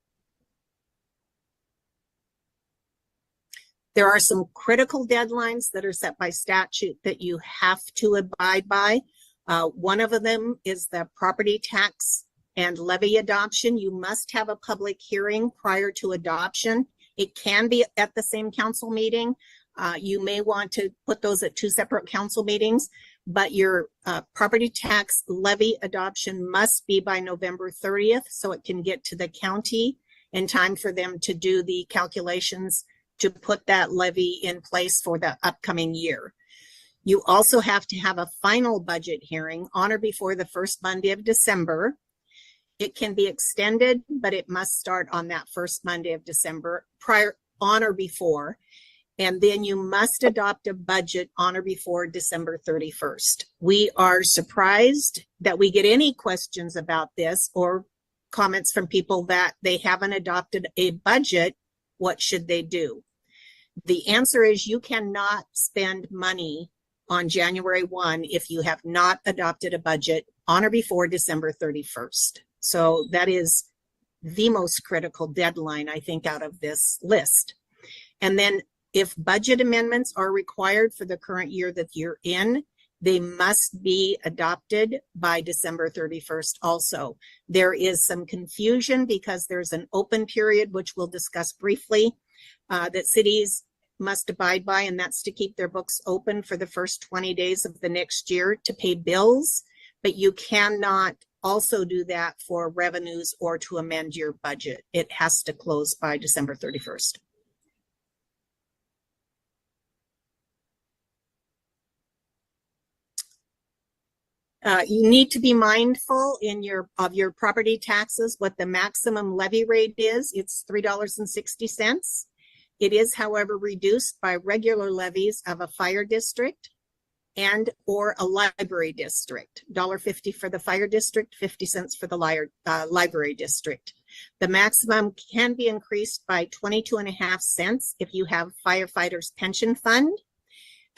There are some critical deadlines that are set by statute that you have to abide by. One of them is the property tax and levy adoption. You must have a public hearing prior to adoption. It can be at the same council meeting. You may want to put those at 2 separate council meetings, but your property tax levy adoption must be by November 30th so it can get to the county in time for them to do the calculations to put that levy in place for the upcoming year. You also have to have a final budget hearing on or before the first Monday of December. It can be extended, but it must start on that first Monday of December, on or before. And then you must adopt a budget on or before December 31st. We are surprised that we get any questions about this or comments from people that they haven't adopted a budget. What should they do? The answer is you cannot spend money on January 1 if you have not adopted a budget on or before December 31st. So that is the most critical deadline, I think, out of this list. And then if budget amendments are required for the current year that you're in, they must be adopted by December 31st also. There is some confusion because there's an open period, which we'll discuss briefly, that cities must abide by, and that's to keep their books open for the first 20 days of the next year to pay bills, but you cannot also do that for revenues or to amend your budget. It has to close by December 31st. You need to be mindful of your property taxes, what the maximum levy rate is. It's $3.60. It is, however, reduced by regular levies of a fire district and or a library district. $1.50 for the fire district, 50 cents for the library district. The maximum can be increased by 22.5 cents if you have firefighters pension fund.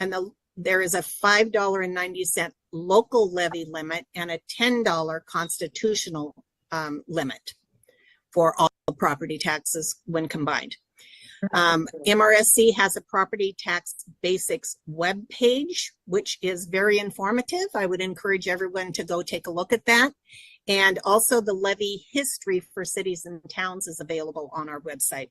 And there is a $5.90 local levy limit and a $10 constitutional limit for all property taxes when combined. MRSC has a property tax basics webpage, which is very informative. I would encourage everyone to go take a look at that. And also the levy history for cities and towns is available on our website.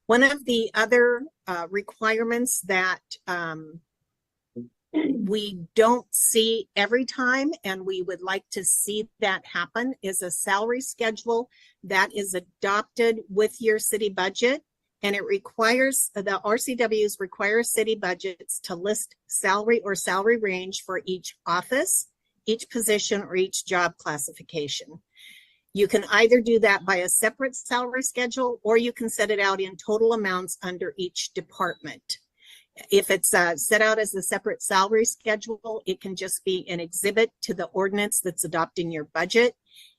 One of the other requirements that we don't see every time, and we would like to see that happen, is a salary schedule that is adopted with your city budget. And it requires, the RCWs require city budgets to list salary or salary range for each office, each position, or each job classification. You can either do that by a separate salary schedule, or you can set it out in total amounts under each department. If it's set out as a separate salary schedule, it can just be an exhibit to the ordinance that's adopting your budget.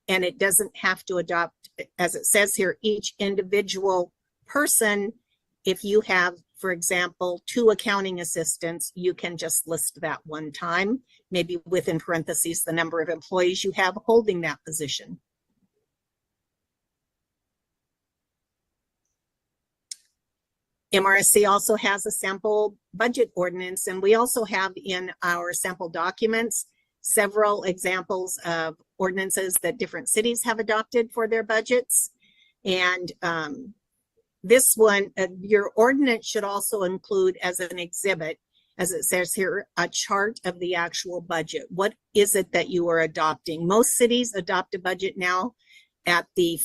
And it doesn't have to adopt, as it says here, each individual person. If you have, for example, 2 accounting assistants, you can just list that one time, maybe within parentheses, the number of employees you have holding that position. MRSC also has a sample budget ordinance, and we also have in our sample documents several examples of ordinances that different cities have adopted for their budgets. And this one, your ordinance should also include as an exhibit, as it says here, a chart of the actual budget. What is it that you are adopting? Most cities adopt a budget now at the,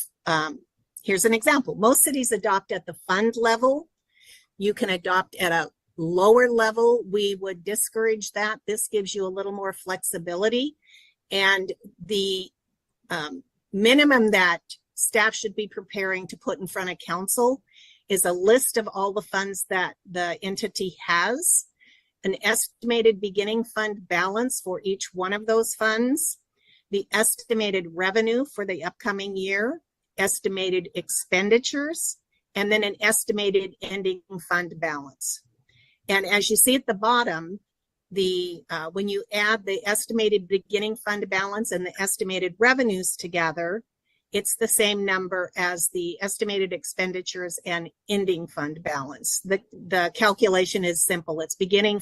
here's an example. Most cities adopt at the fund level. You can adopt at a lower level. We would discourage that. This gives you a little more flexibility. And the minimum that staff should be preparing to put in front of council is a list of all the funds that the entity has, an estimated beginning fund balance for each one of those funds, the estimated revenue for the upcoming year, estimated expenditures, and then an estimated ending fund balance. And as you see at the bottom, when you add the estimated beginning fund balance and the estimated revenues together, it's the same number as the estimated expenditures and ending fund balance. The calculation is simple. It's beginning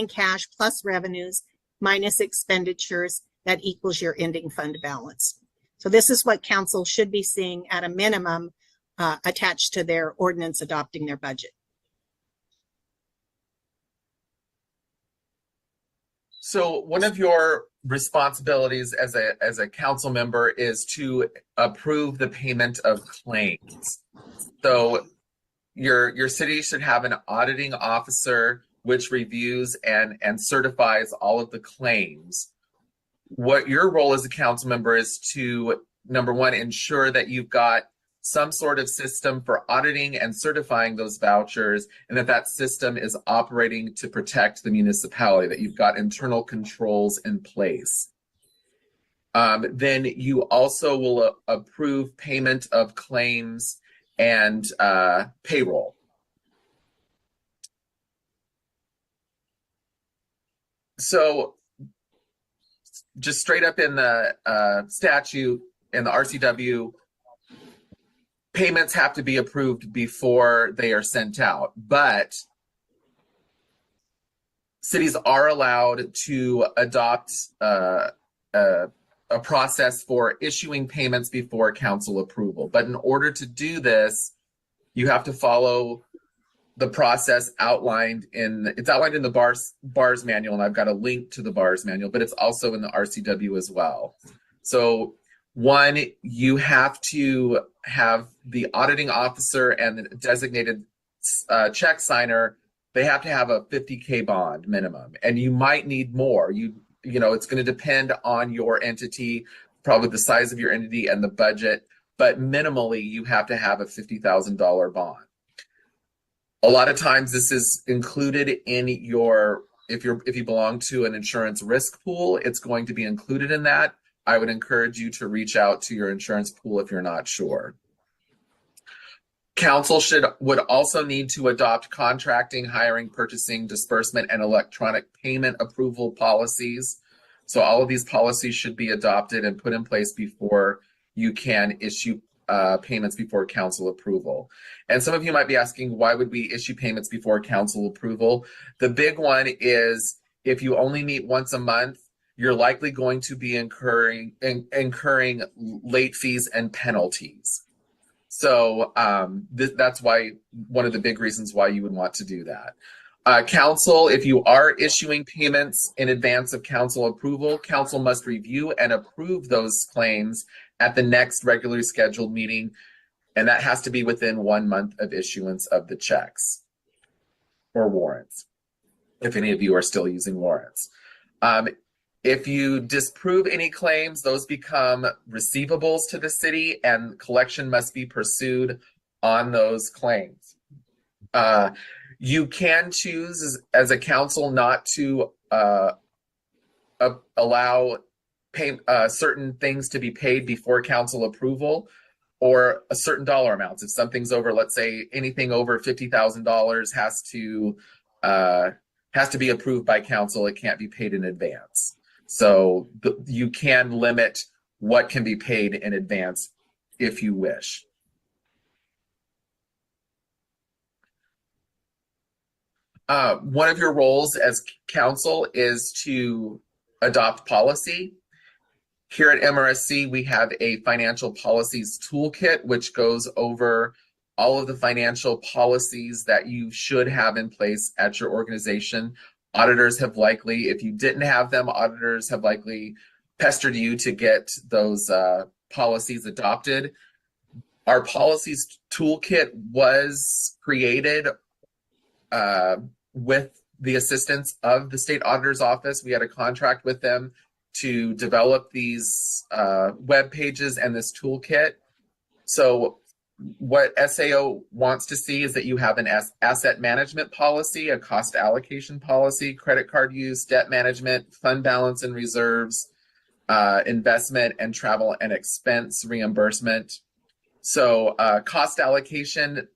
cash plus revenues minus expenditures. That equals your ending fund balance. So this is what council should be seeing at a minimum attached to their ordinance adopting their budget. So one of your responsibilities as a council member is to approve the payment of claims. So your city should have an auditing officer which reviews and certifies all of the claims. What your role as a council member is to, number one, ensure that you've got some sort of system for auditing and certifying those vouchers, and that system is operating to protect the municipality, that you've got internal controls in place. Then you also will approve payment of claims and payroll. So just straight up in the statute, in the RCW, payments have to be approved before they are sent out, but cities are allowed to adopt a process for issuing payments before council approval. But in order to do this, you have to follow the process outlined in the BARS manual, and I've got a link to the BARS manual, but it's also in the RCW as well. So one, you have to have the auditing officer and the designated check signer. they have to have a 50K bond minimum, and you might need more. You know, it's going to depend on your entity, probably the size of your entity and the budget, but minimally you have to have a $50,000 bond. A lot of times this is included in your, if you belong to an insurance risk pool, it's going to be included in that. I would encourage you to reach out to your insurance pool if you're not sure. Council would also need to adopt contracting, hiring, purchasing, disbursement, and electronic payment approval policies. So all of these policies should be adopted and put in place before you can issue payments before council approval. And some of you might be asking, why would we issue payments before council approval? The big one is if you only meet once a month, you're likely going to be incurring late fees and penalties. So that's why one of the big reasons why you would want to do that. Council, if you are issuing payments in advance of council approval, council must review and approve those claims at the next regularly scheduled meeting, and that has to be within 1 month of issuance of the checks or warrants, if any of you are still using warrants. If you disprove any claims, those become receivables to the city and collection must be pursued on those claims. You can choose as a council not to allow certain things to be paid before council approval, or a certain dollar amounts. If something's over, let's say anything over $50,000 has to be approved by council. It can't be paid in advance. So you can limit what can be paid in advance if you wish. One of your roles as council is to adopt policy. Here at MRSC, we have a financial policies toolkit, which goes over all of the financial policies that you should have in place at your organization. Auditors have likely, if you didn't have them, auditors have likely pestered you to get those policies adopted. Our policies toolkit was created with the assistance of the state auditor's office. We had a contract with them to develop these web pages and this toolkit. So what SAO wants to see is that you have an asset management policy, a cost allocation policy, credit card use, debt management, fund balance and reserves, investment, and travel and expense reimbursement. So cost allocation,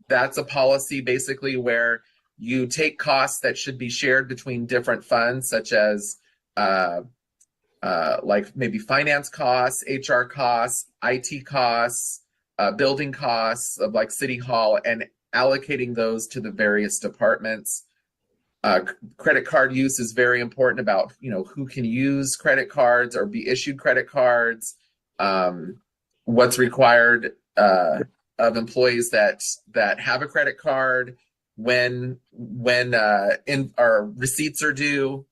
that's a policy basically where you take costs that should be shared between different funds, such as like maybe finance costs, HR costs, IT costs, building costs of like City Hall, and allocating those to the various departments. Credit card use is very important about, you know, who can use credit cards or be issued credit cards, what's required of employees that have a credit card, when our receipts are due.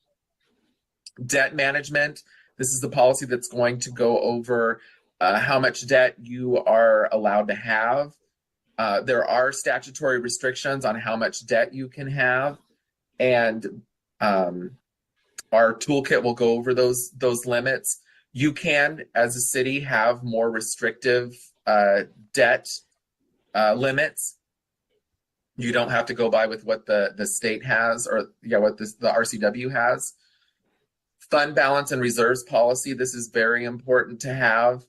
Debt management. This is the policy that's going to go over how much debt you are allowed to have. There are statutory restrictions on how much debt you can have, and our toolkit will go over those limits. You can, as a city, have more restrictive debt limits. You don't have to go by with what the state has, or what the RCW has. Fund balance and reserves policy. This is very important to have.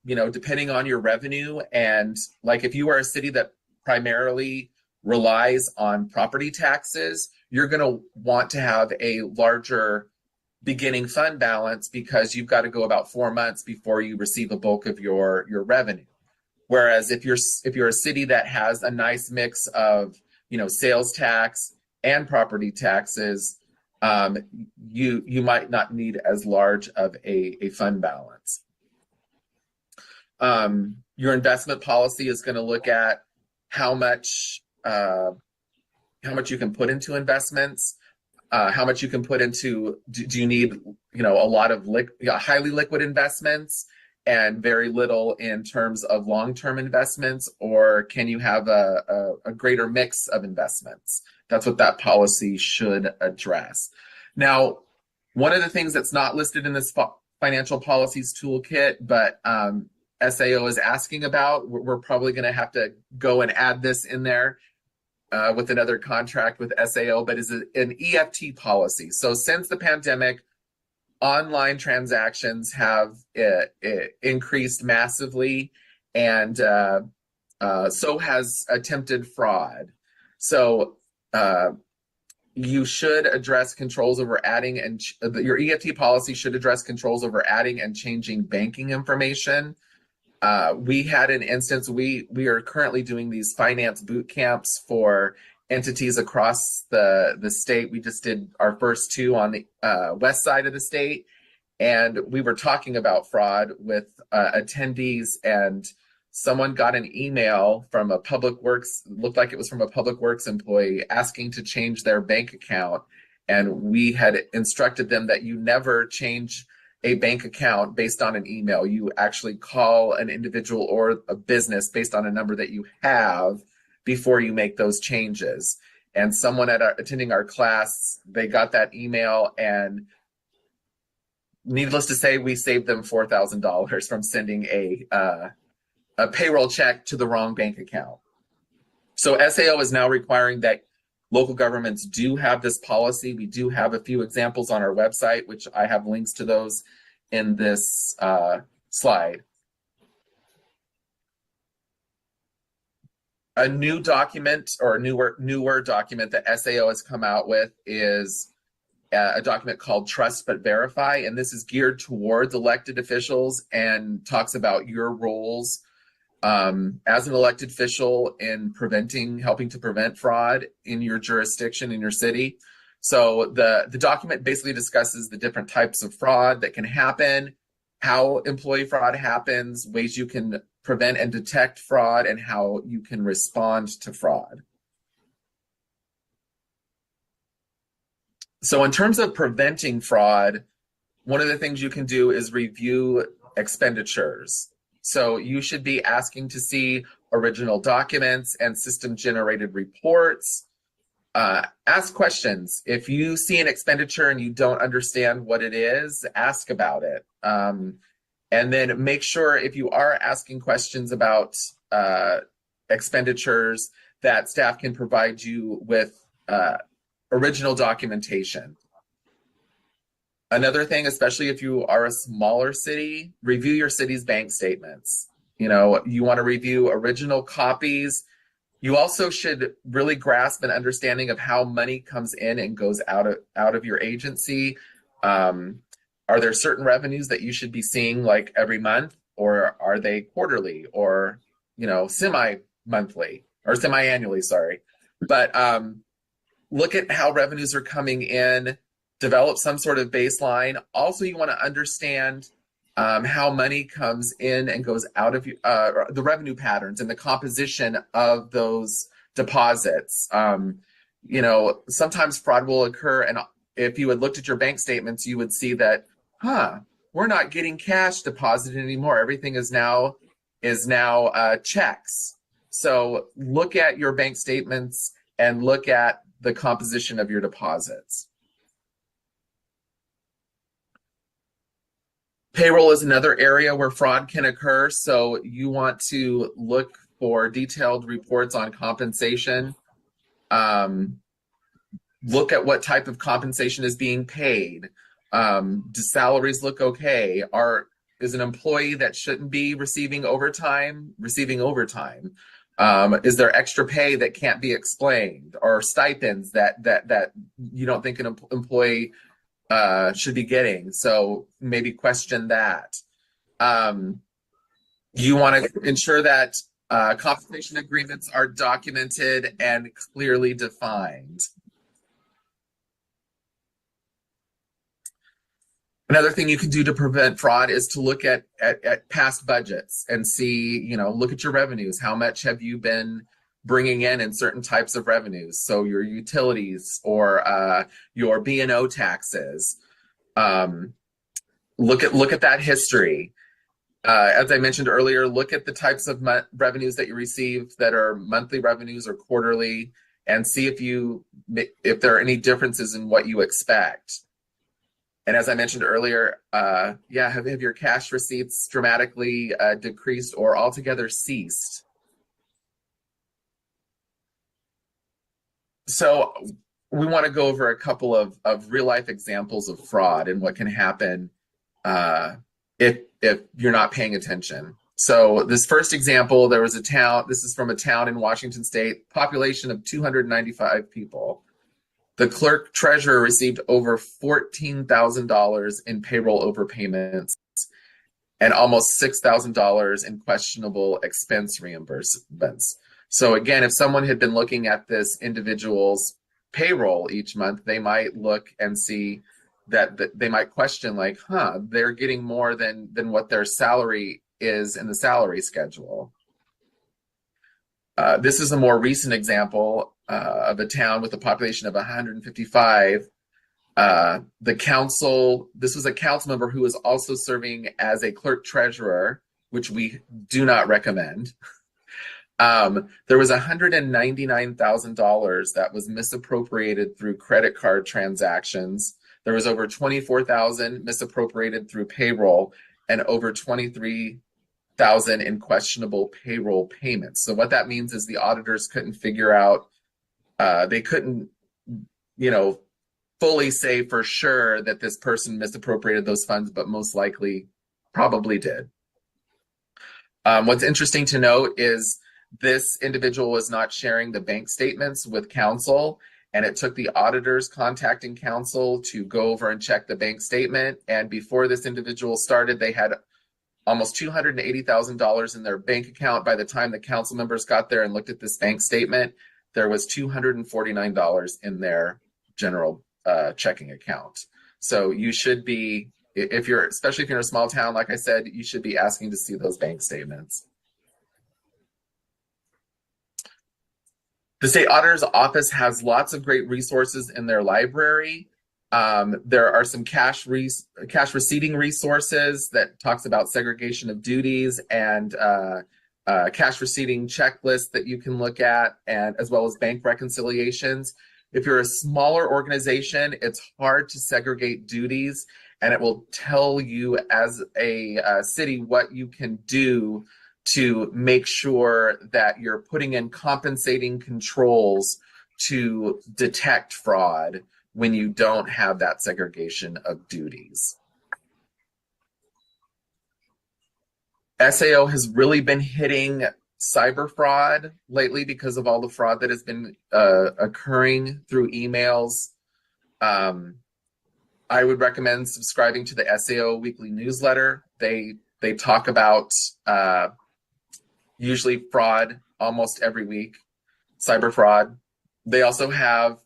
You know, depending on your revenue, and like if you are a city that primarily relies on property taxes, you're going to want to have a larger beginning fund balance because you've got to go about 4 months before you receive a bulk of your revenue. Whereas if you're a city that has a nice mix of, you know, sales tax and property taxes, you might not need as large of a fund balance. Your investment policy is going to look at how much you can put into investments, how much you can put into, do you need, you know, a lot of highly liquid investments and very little in terms of long-term investments, or can you have a greater mix of investments That's what that policy should address. Now, one of the things that's not listed in this financial policies toolkit, but SAO is asking about, we're probably going to have to go and add this in there with another contract with SAO, but is an EFT policy. So since the pandemic, online transactions have increased massively, and so has attempted fraud. So you should address controls over adding and your EFT policy should address controls over adding and changing banking information. We had an instance, we are currently doing these finance boot camps for entities across the state. We just did our first 2 on the west side of the state, and we were talking about fraud with attendees, and someone got an email from a public works, looked like it was from a public works employee, asking to change their bank account. And we had instructed them that you never change a bank account based on an email. You actually call an individual or a business based on a number that you have before you make those changes. And someone attending our class, they got that email, and needless to say, we saved them $4,000 from sending a payroll check to the wrong bank account. So SAO is now requiring that local governments do have this policy. We do have a few examples on our website, which I have links to those in this slide. A new document, or a newer document that SAO has come out with is a document called Trust But Verify, and this is geared towards elected officials and talks about your roles as an elected official in helping to prevent fraud in your jurisdiction, in your city. So the document basically discusses the different types of fraud that can happen, how employee fraud happens, ways you can prevent and detect fraud, and how you can respond to fraud. So in terms of preventing fraud, one of the things you can do is review expenditures. So you should be asking to see original documents and system-generated reports. Ask questions. If you see an expenditure and you don't understand what it is, ask about it. And then make sure, if you are asking questions about expenditures, that staff can provide you with original documentation. Another thing, especially if you are a smaller city, review your city's bank statements. You know, you want to review original copies. You also should really grasp an understanding of how money comes in and goes out of your agency. Are there certain revenues that you should be seeing like every month, or are they quarterly, or, you know, semi-monthly or semi-annually, sorry. But look at how revenues are coming in, develop some sort of baseline. Also, you want to understand how money comes in and goes out of the revenue patterns and the composition of those deposits. You know, sometimes fraud will occur, and if you had looked at your bank statements, you would see that, we're not getting cash deposited anymore. Everything is now checks. So look at your bank statements and look at the composition of your deposits. Payroll is another area where fraud can occur. So you want to look for detailed reports on compensation. Look at what type of compensation is being paid. Do salaries look okay? Is an employee that shouldn't be receiving overtime? Is there extra pay that can't be explained, or stipends that you don't think an employee should be getting? So maybe question that. You want to ensure that compensation agreements are documented and clearly defined. Another thing you can do to prevent fraud is to look at past budgets and see, you know, look at your revenues. How much have you been bringing in certain types of revenues? So your utilities or your B&O taxes. Look at that history. As I mentioned earlier, look at the types of revenues that you receive that are monthly revenues or quarterly, and see if there are any differences in what you expect. And as I mentioned earlier, have your cash receipts dramatically decreased or altogether ceased? So we want to go over a couple of real life examples of fraud and what can happen if you're not paying attention. So this first example, there was a town, this is from a town in Washington State, population of 295 people. The clerk treasurer received over $14,000 in payroll overpayments and almost $6,000 in questionable expense reimbursements. So again, if someone had been looking at this individual's payroll each month, they might look and see that they might question like, they're getting more than what their salary is in the salary schedule. This is a more recent example of a town with a population of 155. This was a council member who was also serving as a clerk treasurer, which we do not recommend. There was $199,000 that was misappropriated through credit card transactions. There was over $24,000 misappropriated through payroll and over $23,000 in questionable payroll payments. So what that means is the auditors couldn't figure out, they couldn't, fully say for sure that this person misappropriated those funds, but most likely probably did. What's interesting to note is this individual was not sharing the bank statements with counsel, and it took the auditors contacting counsel to go over and check the bank statement. And before this individual started, they had almost $280,000 in their bank account. By the time the council members got there and looked at this bank statement, there was $249 in their general checking account. So you should be, especially if you're in a small town, like I said, you should be asking to see those bank statements. The state auditor's office has lots of great resources in their library. There are some cash receipting resources that talks about segregation of duties and cash receipting checklists that you can look at, and as well as bank reconciliations. If you're a smaller organization, it's hard to segregate duties, and it will tell you as a city what you can do to make sure that you're putting in compensating controls to detect fraud when you don't have that segregation of duties. SAO has really been hitting cyber fraud lately because of all the fraud that has been occurring through emails. I would recommend subscribing to the SAO weekly newsletter. They talk about usually fraud almost every week, cyber fraud. They also have,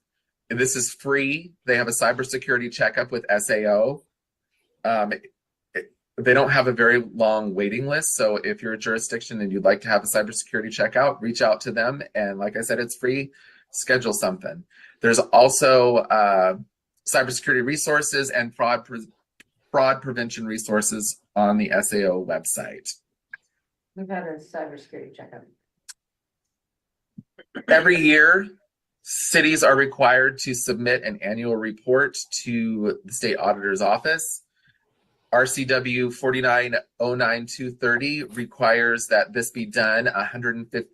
and this is free, they have a cybersecurity checkup with SAO. They don't have a very long waiting list. So if you're a jurisdiction and you'd like to have a cybersecurity checkout, reach out to them. And like I said, it's free, schedule something. There's also cybersecurity resources and fraud prevention resources on the SAO website. We've had a cybersecurity checkup. Every year, cities are required to submit an annual report to the state auditor's office. RCW 4909-230 requires that this be done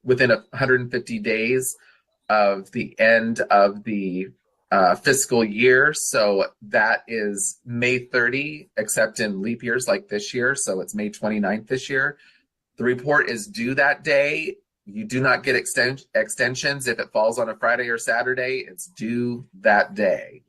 within 150 days of the end of the fiscal year. So that is May 30, except in leap years like this year. So it's May 29th this year. The report is due that day. You do not get extensions if it falls on a Friday or Saturday. It's due that day.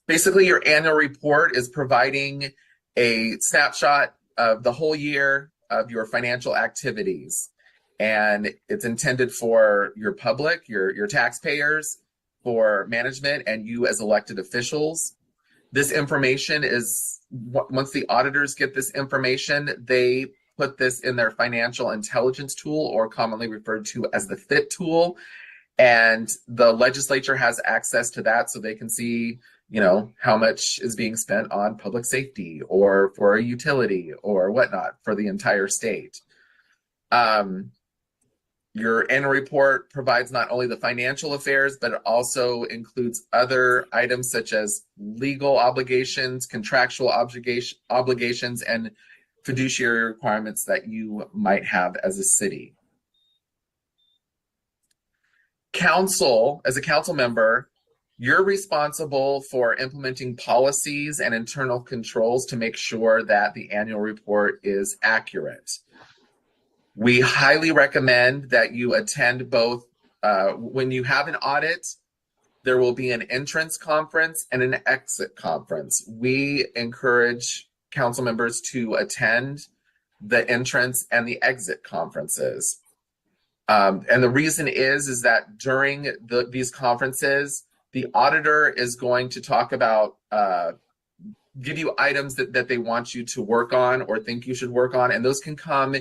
Basically, your annual report is providing a snapshot of the whole year of your financial activities. And it's intended for your public, your taxpayers, for management, and you as elected officials. This information is, once the auditors get this information, they put this in their financial intelligence tool, or commonly referred to as the FIT tool. And the legislature has access to that, so they can see, how much is being spent on public safety or for a utility or whatnot for the entire state. Your annual report provides not only the financial affairs, but it also includes other items such as legal obligations, contractual obligations, and fiduciary requirements that you might have as a city. Council, as a council member, you're responsible for implementing policies and internal controls to make sure that the annual report is accurate. We highly recommend that you attend both. When you have an audit, there will be an entrance conference and an exit conference. We encourage council members to attend the entrance and the exit conferences. And the reason is that during these conferences, the auditor is going to talk about, give you items that they want you to work on or think you should work on. And those can come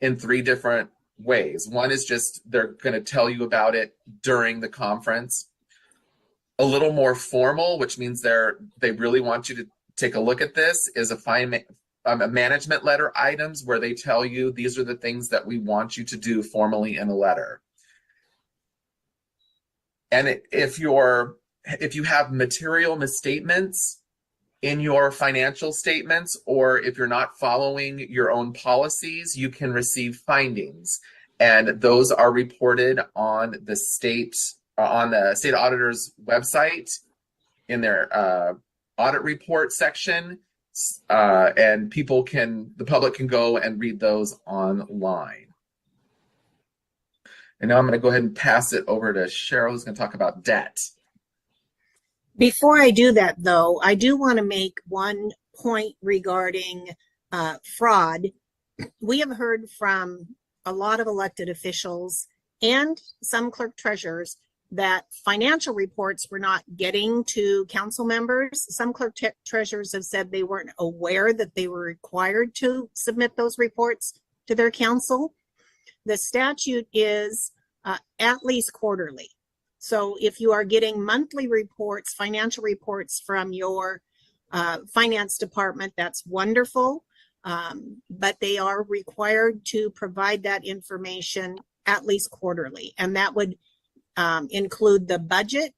in 3 different ways. One is just they're going to tell you about it during the conference. A little more formal, which means they really want you to take a look at this, is a management letter items where they tell you these are the things that we want you to do formally in a letter. And if you have material misstatements in your financial statements, or if you're not following your own policies, you can receive findings. And those are reported on the state auditor's website in their audit report section. And the public can go and read those online. And now I'm going to go ahead and pass it over to Cheryl, who's going to talk about debt. Before I do that, though, I do want to make one point regarding fraud. We have heard from a lot of elected officials and some clerk treasurers that financial reports were not getting to council members. Some clerk treasurers have said they weren't aware that they were required to submit those reports to their council. The statute is at least quarterly. So if you are getting monthly reports, financial reports from your finance department, that's wonderful. But they are required to provide that information at least quarterly. And that would include the budget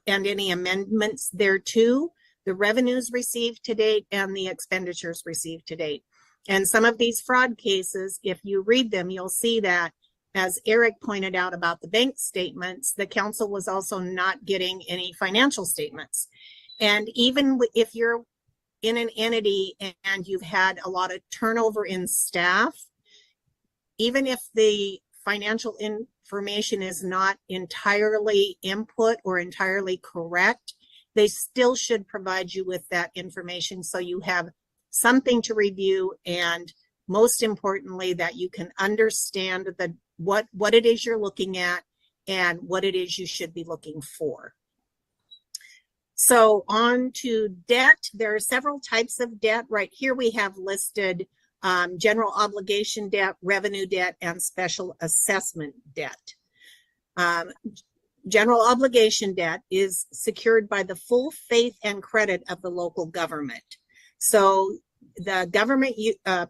and any amendments thereto, the revenues received to date, and the expenditures received to date. And some of these fraud cases, if you read them, you'll see that, as Eric pointed out about the bank statements, the council was also not getting any financial statements. And even if you're in an entity and you've had a lot of turnover in staff, even if the financial information is not entirely input or entirely correct, they still should provide you with that information so you have something to review, and most importantly, that you can understand what it is you're looking at and what it is you should be looking for. So on to debt. There are several types of debt. Right here we have listed general obligation debt, revenue debt, and special assessment debt. General obligation debt is secured by the full faith and credit of the local government. So the government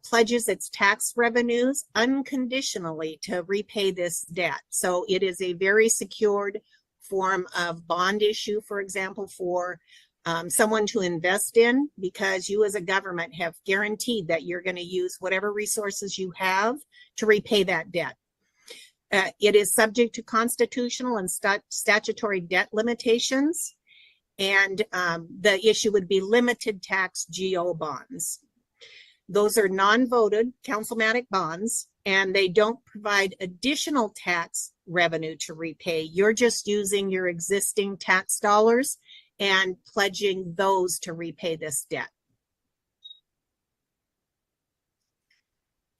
pledges its tax revenues unconditionally to repay this debt. So it is a very secured form of bond issue, for example, for someone to invest in, because you as a government have guaranteed that you're going to use whatever resources you have to repay that debt. It is subject to constitutional and statutory debt limitations, and the issue would be limited tax GO bonds. Those are non-voted councilmatic bonds, and they don't provide additional tax revenue to repay. You're just using your existing tax dollars and pledging those to repay this debt.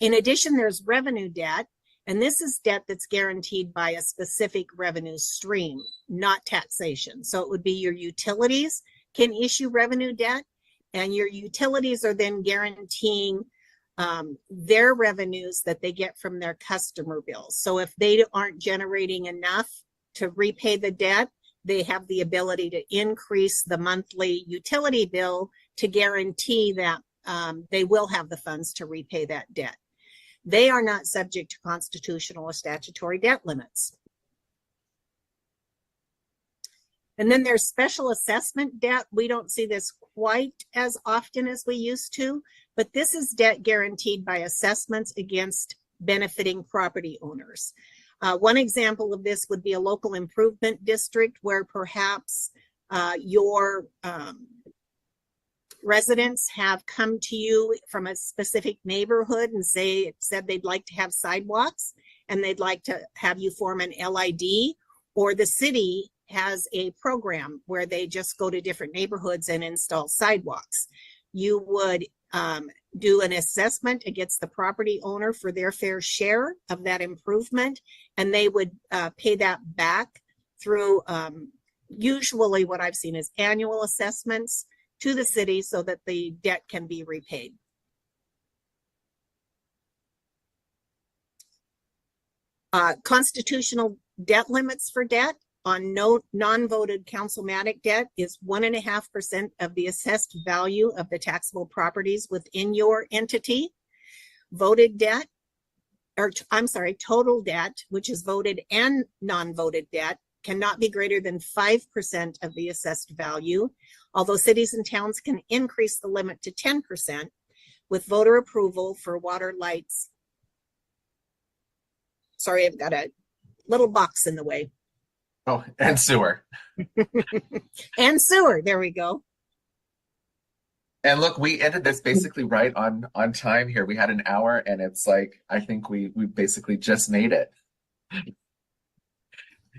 In addition, there's revenue debt, and this is debt that's guaranteed by a specific revenue stream, not taxation. So it would be your utilities can issue revenue debt, and your utilities are then guaranteeing their revenues that they get from their customer bills. So if they aren't generating enough to repay the debt, they have the ability to increase the monthly utility bill to guarantee that they will have the funds to repay that debt. They are not subject to constitutional or statutory debt limits. And then there's special assessment debt. We don't see this quite as often as we used to, but this is debt guaranteed by assessments against benefiting property owners. One example of this would be a local improvement district where perhaps your residents have come to you from a specific neighborhood and said they'd like to have sidewalks and they'd like to have you form an LID, or the city has a program where they just go to different neighborhoods and install sidewalks. You would do an assessment against the property owner for their fair share of that improvement, and they would pay that back through usually what I've seen is annual assessments to the city so that the debt can be repaid. Constitutional debt limits for debt on non-voted councilmatic debt is 1.5% of the assessed value of the taxable properties within your entity. Voted debt, or I'm sorry, total debt, which is voted and non-voted debt, cannot be greater than 5% of the assessed value, although cities and towns can increase the limit to 10% with voter approval for water, lights. Sorry, I've got a little box in the way. Oh, and sewer. And sewer, there we go. And look, we ended this basically right on time here. We had an hour and it's like, I think we basically just made it.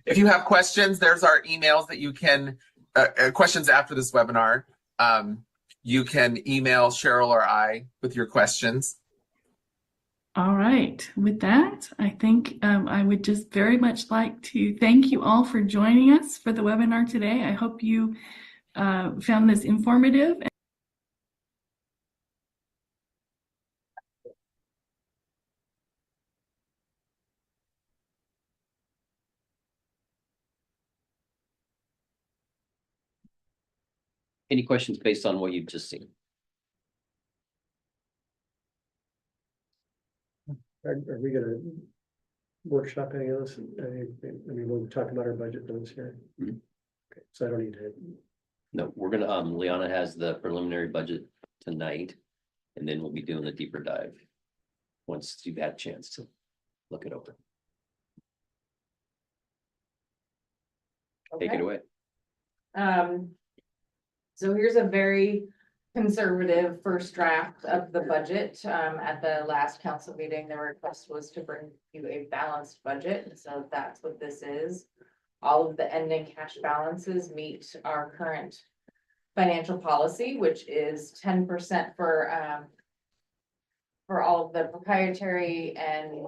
If you have questions, there's our emails that you can, questions after this webinar. You can email Cheryl or I with your questions. All right. With that, I think I would just very much like to thank you all for joining us for the webinar today. I hope you found this informative. Any questions based on what you've just seen? Are we gonna workshop any of this? I mean, we'll talk about our budget for this year. Mhm. Okay, so I don't need to. No, we're gonna, Liana has the preliminary budget tonight, and then we'll be doing the deeper dive once you've had a chance to look it over. Take it Okay. away. So here's a very conservative first draft of the budget. At the last council meeting, the request was to bring you a balanced budget, so that's what this is. All of the ending cash balances meet our current financial policy, which is 10% for all of the proprietary and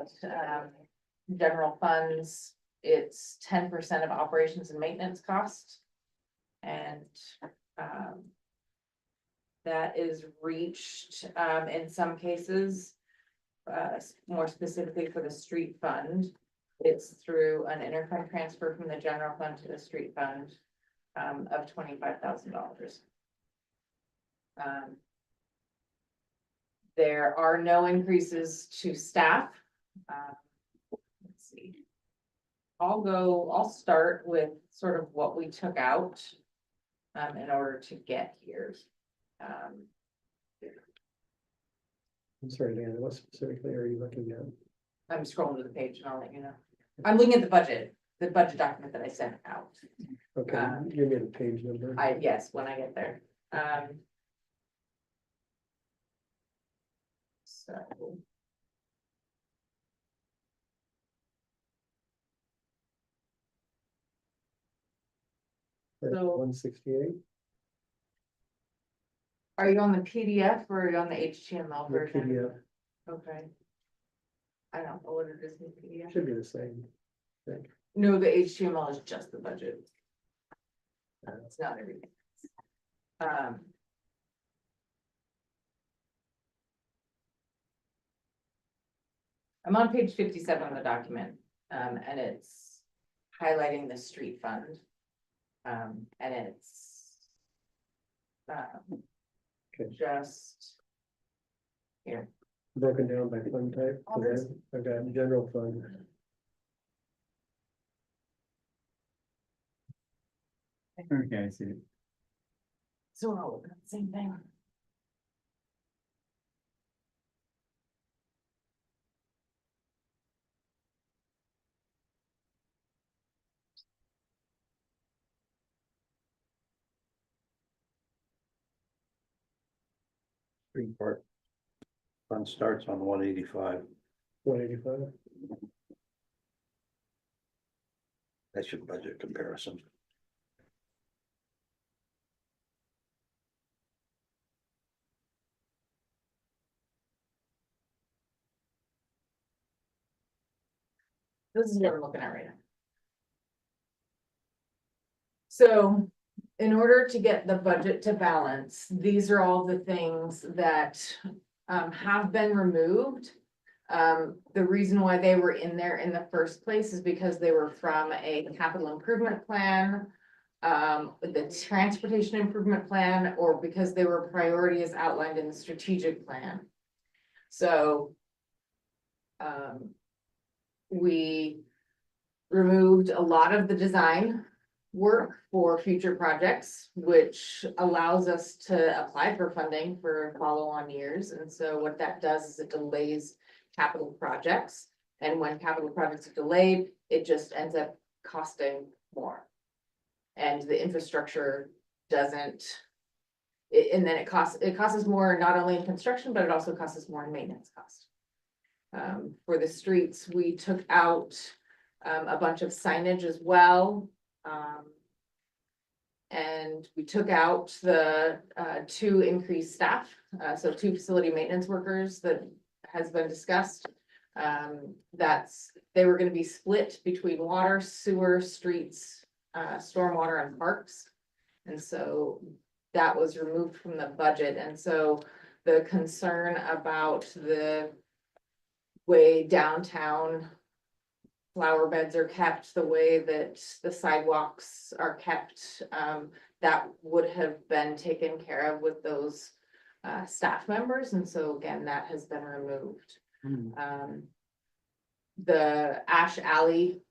general funds. It's 10% of operations and maintenance costs. And that is reached in some cases, more specifically for the street fund. It's through an interfund transfer from the general fund to the street fund of $25,000. There are no increases to staff. Let's see. I'll start with sort of what we took out in order to get here. I'm sorry, Leanna, what specifically are you looking at? I'm scrolling to the page and I'll let you know. I'm looking at the budget document that I sent out. Okay, give me the page number. Yes, when I get there. So. So- 168. Are you on the PDF or are you on the HTML version? PDF Okay. I don't know what it is in PDF. should be the same. I think. No, the HTML is just the budget. It's not everything. I'm on page 57 of the document, and it's highlighting the street fund. And it's Okay. just here. broken down by fund type? 'Cause I've got general fund. Okay, I see. So we're all looking at the same thing. Street part. Fund starts on 185. 185. That's your budget comparison. This is what I'm looking at right now. So in order to get the budget to balance, these are all the things that have been removed. The reason why they were in there in the first place is because they were from a capital improvement plan, the transportation improvement plan, or because they were priorities outlined in the strategic plan. So we removed a lot of the design work for future projects, which allows us to apply for funding for follow-on years. And so what that does is it delays capital projects. And when capital projects are delayed, it just ends up costing more. And the infrastructure doesn't, and then it costs us more not only in construction, but it also costs us more in maintenance cost. For the streets, we took out a bunch of signage as well. And we took out the 2 increased staff, so 2 facility maintenance workers that has been discussed. They were gonna be split between water, sewer, streets, stormwater and parks. And so that was removed from the budget. And so the concern about the way downtown flower beds are kept, the way that the sidewalks are kept, that would have been taken care of with those staff members. And so again, that has been removed. The Ash Alley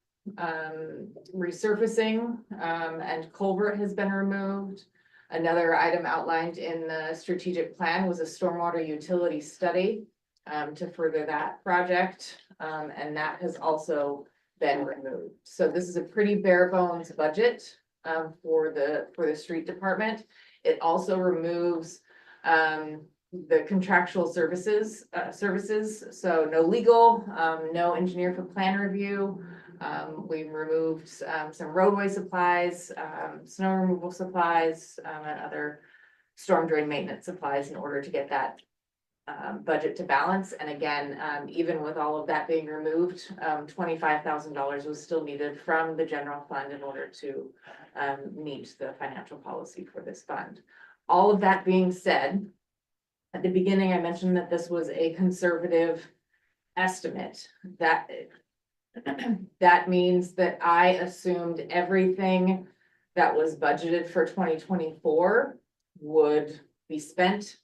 resurfacing and culvert has been removed. Another item outlined in the strategic plan was a stormwater utility study to further that project, and that has also been removed. So this is a pretty bare bones budget for the street department. It also removes the contractual services, so no legal, no engineer for plan review. We removed some roadway supplies, snow removal supplies, and other storm drain maintenance supplies in order to get that budget to balance. And again, even with all of that being removed, $25,000 was still needed from the general fund in order to meet the financial policy for this fund. All of that being said, at the beginning, I mentioned that this was a conservative estimate. That means that I assumed everything that was budgeted for 2024 would be spent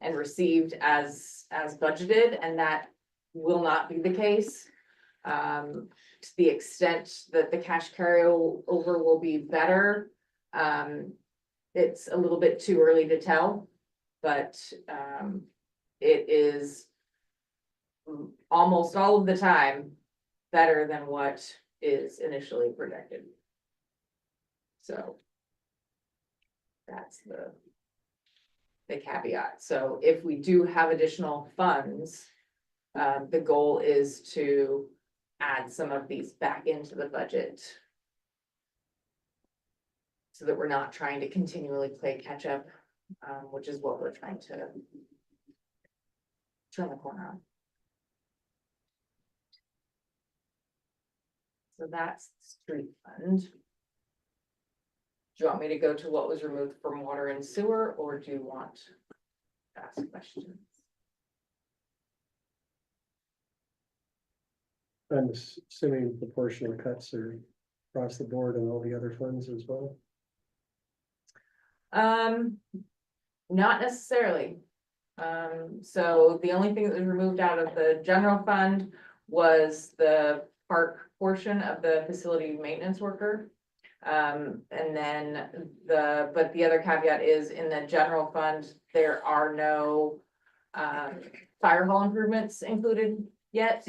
and received as budgeted, and that will not be the case. To the extent that the cash carryover will be better, it's a little bit too early to tell, but it is almost all of the time better than what is initially projected. So that's the caveat. So if we do have additional funds, the goal is to add some of these back into the budget so that we're not trying to continually play catch up, which is what we're trying to turn the corner on. So that's the street fund. Do you want me to go to what was removed from water and sewer, or do you want to ask questions? I'm assuming proportional cuts are across the board and all the other funds as well. Not necessarily. So the only thing that was removed out of the general fund was the park portion of the facility maintenance worker. And then but the other caveat is in the general fund, there are no fire hall improvements included yet.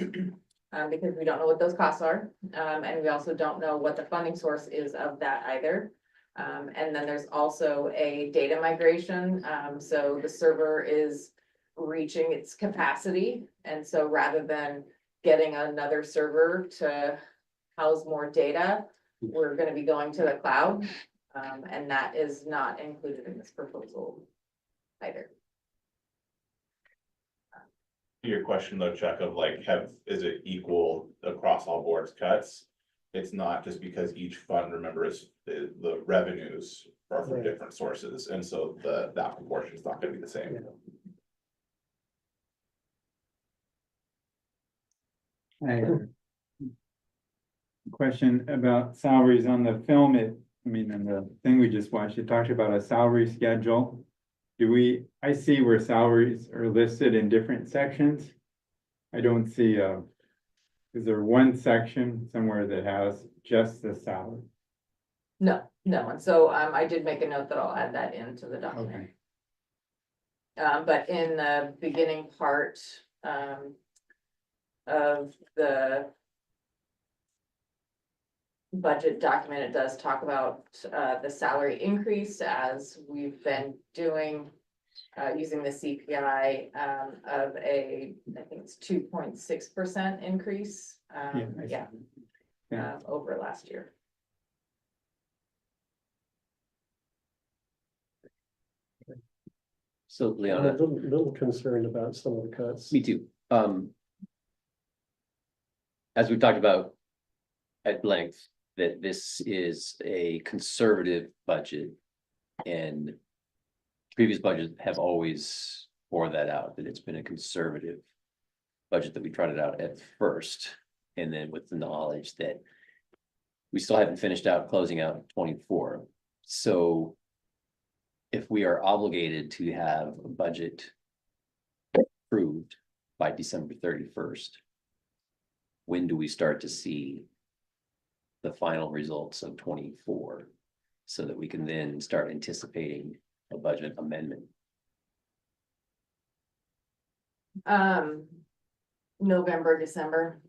Because we don't know what those costs are, and we also don't know what the funding source is of that either. And then there's also a data migration, so the server is reaching its capacity. And so rather than getting another server to house more data, we're gonna be going to the cloud. And that is not included in this proposal either. Your question though, Chuck, of like, is it equal across all boards cuts? It's not just because each fund, remember, is the revenues are from Right. different sources, and so that proportion is not gonna be the same. I have a question about salaries on the film. In the thing we just watched, it talked about a salary schedule. I see where salaries are listed in different sections. I don't see is there one section somewhere that has just the salary? No, and so I did make a note that I'll add that into the document. Okay. But in the beginning part of the budget document, it does talk about the salary increase as we've been doing using the CPI of I think it's 2.6% increase. I see. Yeah. Over last year. So I'm a Liana, little concerned about some of the cuts. me too. As we've talked about at length, that this is a conservative budget. And previous budgets have always bore that out, that it's been a conservative budget, that we tried it out at first. And then with the knowledge that we still haven't finished out closing out 24. So if we are obligated to have a budget approved by December 31st, when do we start to see the final results of 24 so that we can then start anticipating a budget amendment? November, December.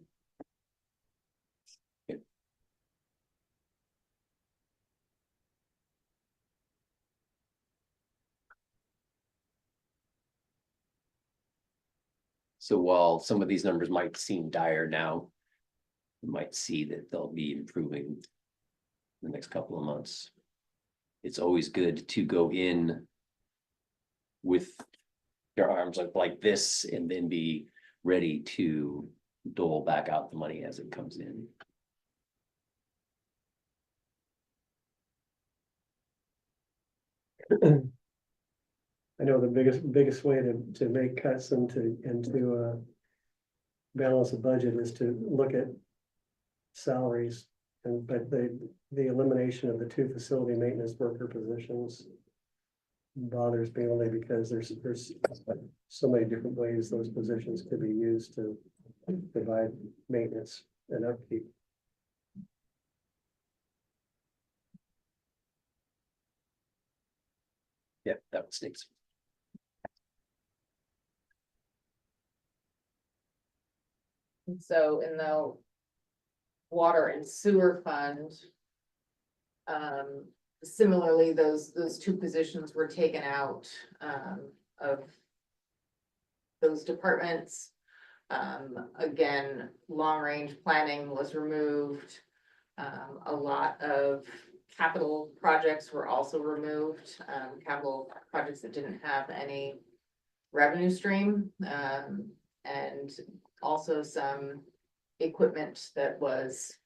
So while some of these numbers might seem dire now, you might see that they'll be improving in the next couple of months. It's always good to go in with your arms like this and then be ready to dole back out the money as it comes in. I know the biggest way to make cuts and to balance a budget is to look at salaries. But the elimination of the 2 facility maintenance worker positions bothers me only because there's so many different ways those positions could be used to provide maintenance and upkeep. Yeah, that stinks. And so in the water and sewer fund, similarly, those 2 positions were taken out of those departments. Again, long-range planning was removed. A lot of capital projects were also removed, capital projects that didn't have any revenue stream, and also some equipment that was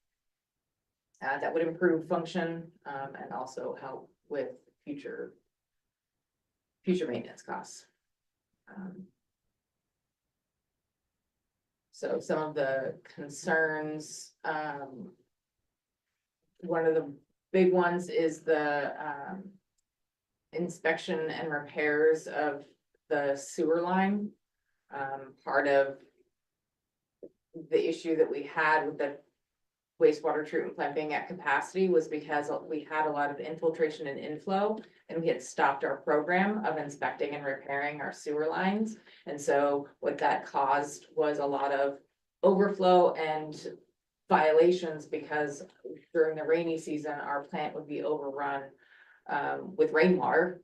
that would improve function and also help with future maintenance costs. So some of the concerns, one of the big ones is the inspection and repairs of the sewer line. Part of the issue that we had with the wastewater treatment plant being at capacity was because we had a lot of infiltration and inflow, and we had stopped our program of inspecting and repairing our sewer lines. And so what that caused was a lot of overflow and violations, because during the rainy season, our plant would be overrun with rainwater,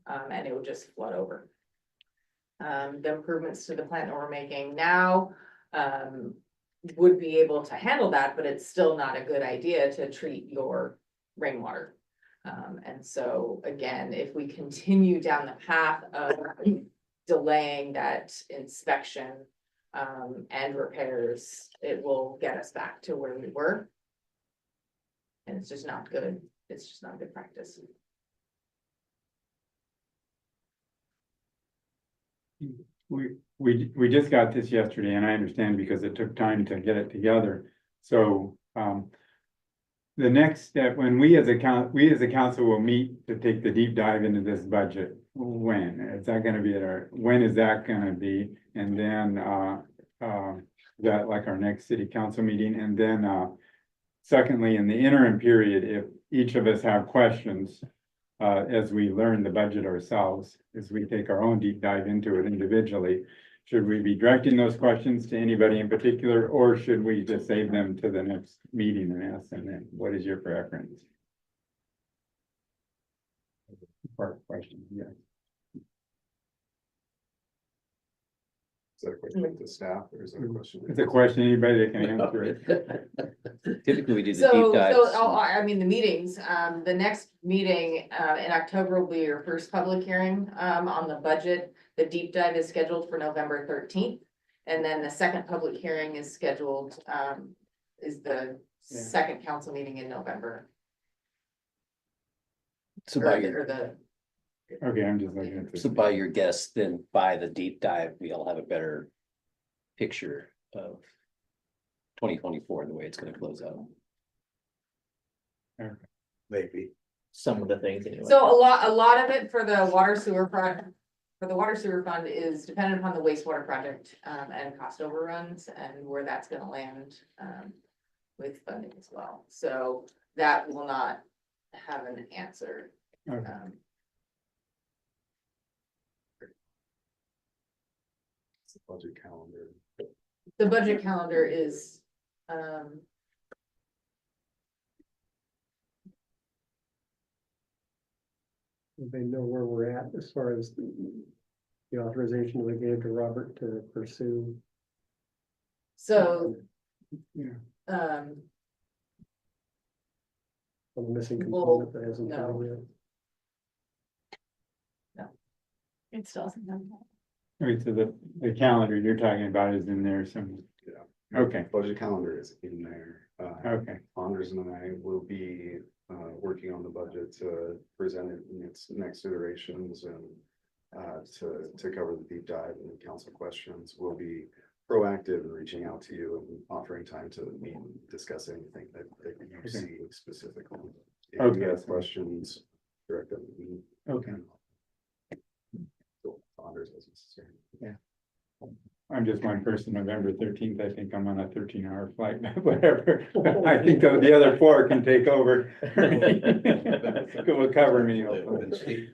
and it would just flood over. The improvements to the plant that we're making now would be able to handle that, but it's still not a good idea to treat your rainwater. And so again, if we continue down the path of delaying that inspection and repairs, it will get us back to where we were. And it's just not good. It's just not good practice. We just got this yesterday, and I understand because it took time to get it together. So, the next step, when we as a council will meet to take the deep dive into this budget, when? Is that gonna be when is that gonna be? And then, that like our next city council meeting, and then, secondly, in the interim period, if each of us have questions, as we learn the budget ourselves, as we take our own deep dive into it individually, should we be directing those questions to anybody in particular, or should we just save them to the next meeting and ask them then? What is your preference? Part question, yeah. Is that a question to staff or is that a question? It's a question, anybody that can answer it. Typically, we do the So, deep dives. I mean, the meetings, the next meeting, in October will be your first public hearing, on the budget. The deep dive is scheduled for November 13th. And then the second public hearing is scheduled, is the second council meeting in November. So Or by the- your, or the, Okay, I'm just looking at this. so by your guess, then by the deep dive, we'll have a better picture of 2024, the way it's gonna close out. Maybe. Some of the things anyway. so a lot of it for the water sewer project, for the water sewer fund is dependent upon the wastewater project, and cost overruns and where that's gonna land, with funding as well. So that will not have an answer. Okay. It's a budget calendar. The budget calendar is, They know where we're at as far as the authorization we gave to Robert to pursue. so, Yeah. um, A missing Well, component that hasn't no. come yet. it still doesn't have. Wait, so the calendar you're talking about is in there some, Yeah. okay, Budget calendar is in there. okay, Anders and I will be working on the budget to present it in its next iterations and to cover the deep dive and council questions. We'll be proactive in reaching out to you and offering time to meet and discuss anything that you see specifically. If Okay. you have questions, direct them to me. okay. So, Anders as necessary. I'm just one person, November 13th, I think I'm on a 13-hour flight, but whatever. I think the other 4 can take over. It will cover me. hopefully.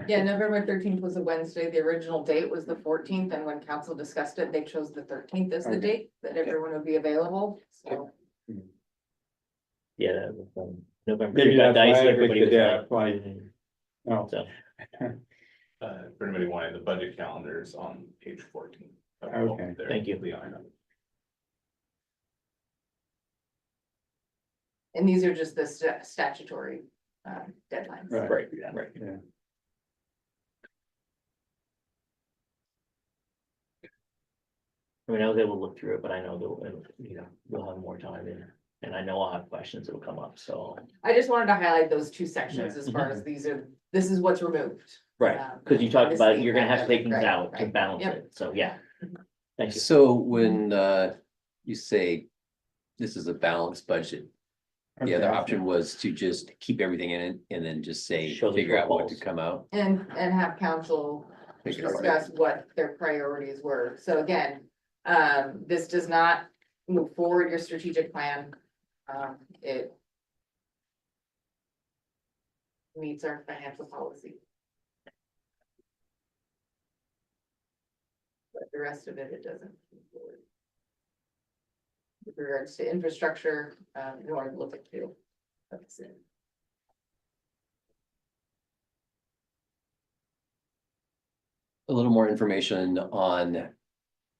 Yeah, November 13th was a Wednesday. The original date was the 14th, and when council discussed it, they chose the 13th as the Okay. date that everyone would be available, so. Yeah, that was, November. Maybe it got that's why dicey, I everybody picked the was day like, flight. No. So, For anybody wanting, the budget calendar is on page 14. Okay, thank you. And these are just the statutory deadlines. Right. right, Yeah. right. Yeah. I mean, I was able to look through it, but I know that, we'll have more time in, and I know I'll have questions that'll come up, so. I just wanted to highlight those two sections Yeah. as far as this is what's removed. Right, Um, cause you talked this about, is the you're gonna have to take impact things of it, out to right, balance yep. it, so, yeah. Thank you. So when you say this is a balanced budget, the other Okay. option was to just keep everything in it and then just say, Show the figure out what to shortfalls. come out. And have council Thank you. discuss what their priorities were. So again, this does not move forward your strategic plan. It meets our financial policy. But the rest of it, it doesn't move forward. With regards to infrastructure, nor look at you. That's it. A little more information on,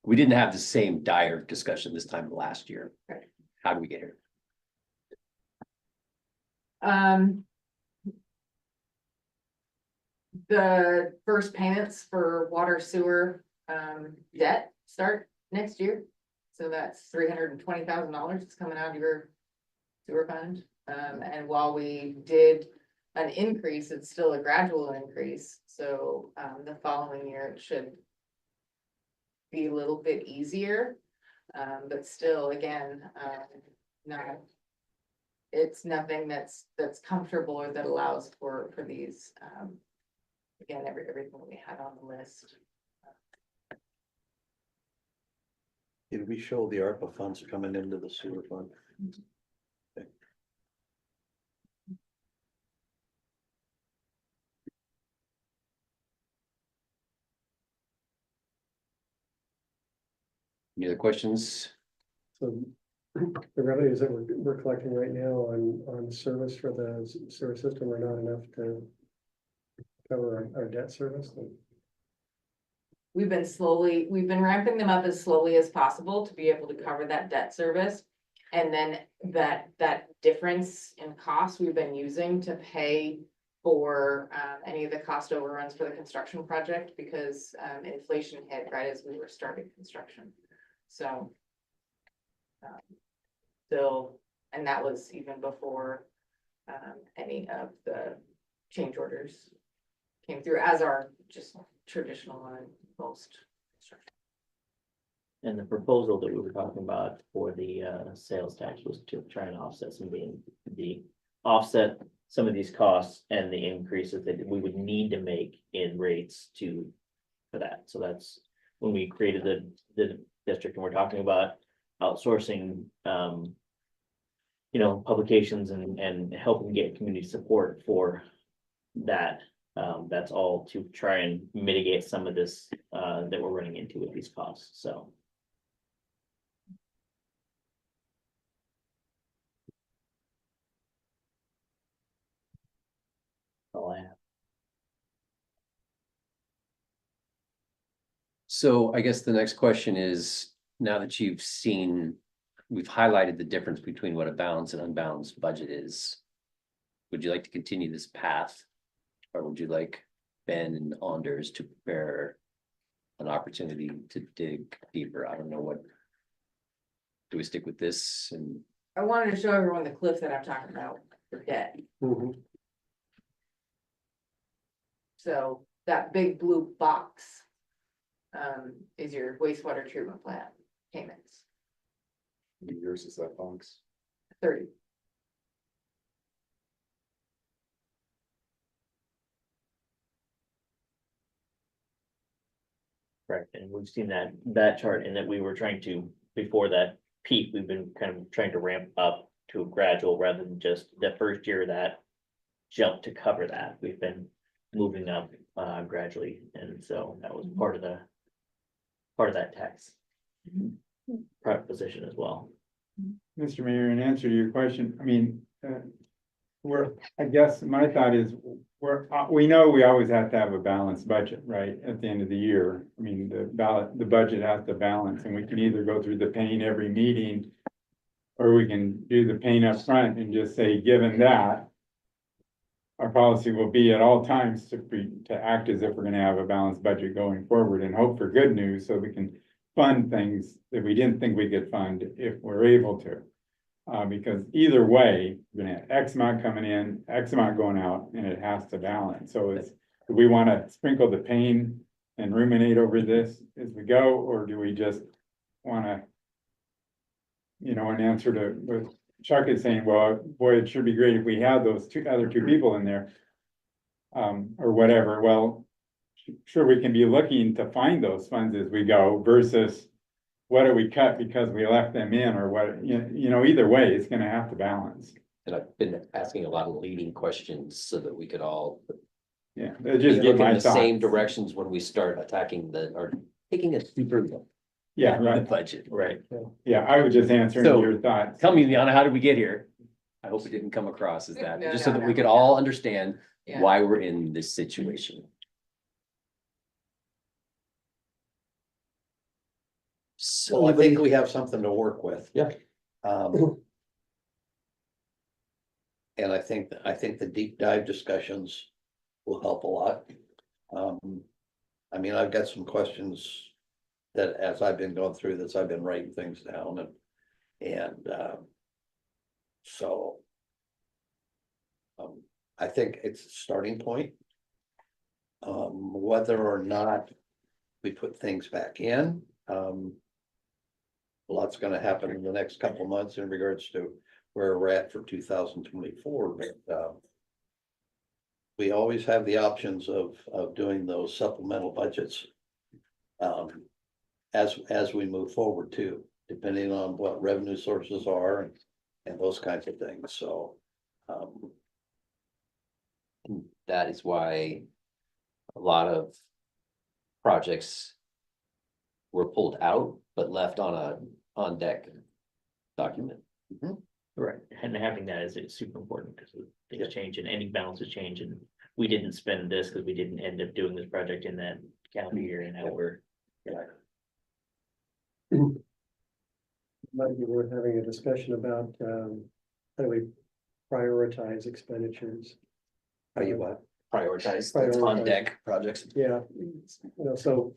we didn't have the same dire discussion this time last year. Right. How do we get here? The first payments for water sewer, debt start next year. So that's $320,000. It's coming out of your sewer fund. And while we did an increase, it's still a gradual increase. So, the following year it should be a little bit easier. But still, again, not, it's nothing that's comfortable or that allows for these, again, everything we had on the list. Did we show the ARPA funds coming into the sewer fund? Any other questions? So the revenues that we're collecting right now on service for the sewer system are not enough to cover our debt service. We've been ramping them up as slowly as possible to be able to cover that debt service. And then that difference in cost we've been using to pay for any of the cost overruns for the construction project, because inflation hit right as we were starting construction. So still, and that was even before any of the change orders came through, as are just traditional on most construction. And the proposal that we were talking about for the sales tax was to try and offset some of these costs and the increases that we would need to make in rates for that. So that's when we created the district, and we're talking about outsourcing, publications and helping get community support for that. That's all to try and mitigate some of this that we're running into with these costs, so. All I have. So I guess the next question is, now that you've seen, we've highlighted the difference between what a balanced and unbalanced budget is. Would you like to continue this path? Or would you like Ben and Anders to prepare an opportunity to dig deeper? I don't know what. Do we stick with this? And I wanted to show everyone the cliff that I'm talking about for debt. So that big blue box is your wastewater treatment plant payments, How many years is that box? 30. Right, and we've seen that chart, and that we were trying to, before that peak, we've been kind of trying to ramp up to a gradual rather than just the first year that jump to cover that. We've been moving up gradually, and so that was part of that tax private position as well. Mr. Mayor, in answer to your question, I mean, I guess my thought is, we know we always have to have a balanced budget, right, at the end of the year. I mean, the budget has to balance, and we can either go through the pain every meeting, or we can do the pain up front and just say, given that, our policy will be at all times to act as if we're gonna have a balanced budget going forward, and hope for good news so we can fund things that we didn't think we could fund if we're able to. Because either way, we're gonna have X amount coming in, X amount going out, and it has to balance. So do we wanna sprinkle the pain and ruminate over this as we go, or do we just wanna, in answer to what Chuck is saying, well, boy, it should be great if we had those other two people in there. Or whatever, well, sure we can be looking to find those funds as we go versus what do we cut because we left them in or what, you know, either way, it's gonna have to balance. And I've been asking a lot of leading questions so that we could all Yeah, be just get looking in my the same thoughts. directions when we start attacking or taking a deeper look. Yeah, at the right. budget, right? Yeah, I was just answering So, your thoughts. Tell me, Liana, how did we get here? I hope it didn't come across as that, No, just so no, that we no, could no. all understand Yeah. why we're in this situation. So Well, I think we have something to work with. Yeah. And I think the deep dive discussions will help a lot. I mean, I've got some questions that as I've been going through this, I've been writing things down and so I think it's a starting point. Whether or not we put things back in, a lot's gonna happen in the next couple of months in regards to where we're at for 2024, but we always have the options of doing those supplemental budgets as we move forward too, depending on what revenue sources are and those kinds of things, so that is why a lot of projects were pulled out, but left on deck document. Right, and having that is super important because things change and ending balances change and we didn't spend this because we didn't end up doing this project in that calendar year and now we're. Might be worth having a discussion about, how do we prioritize expenditures? how you what? Prioritize Prioritize. on deck projects. Yeah, you know, so,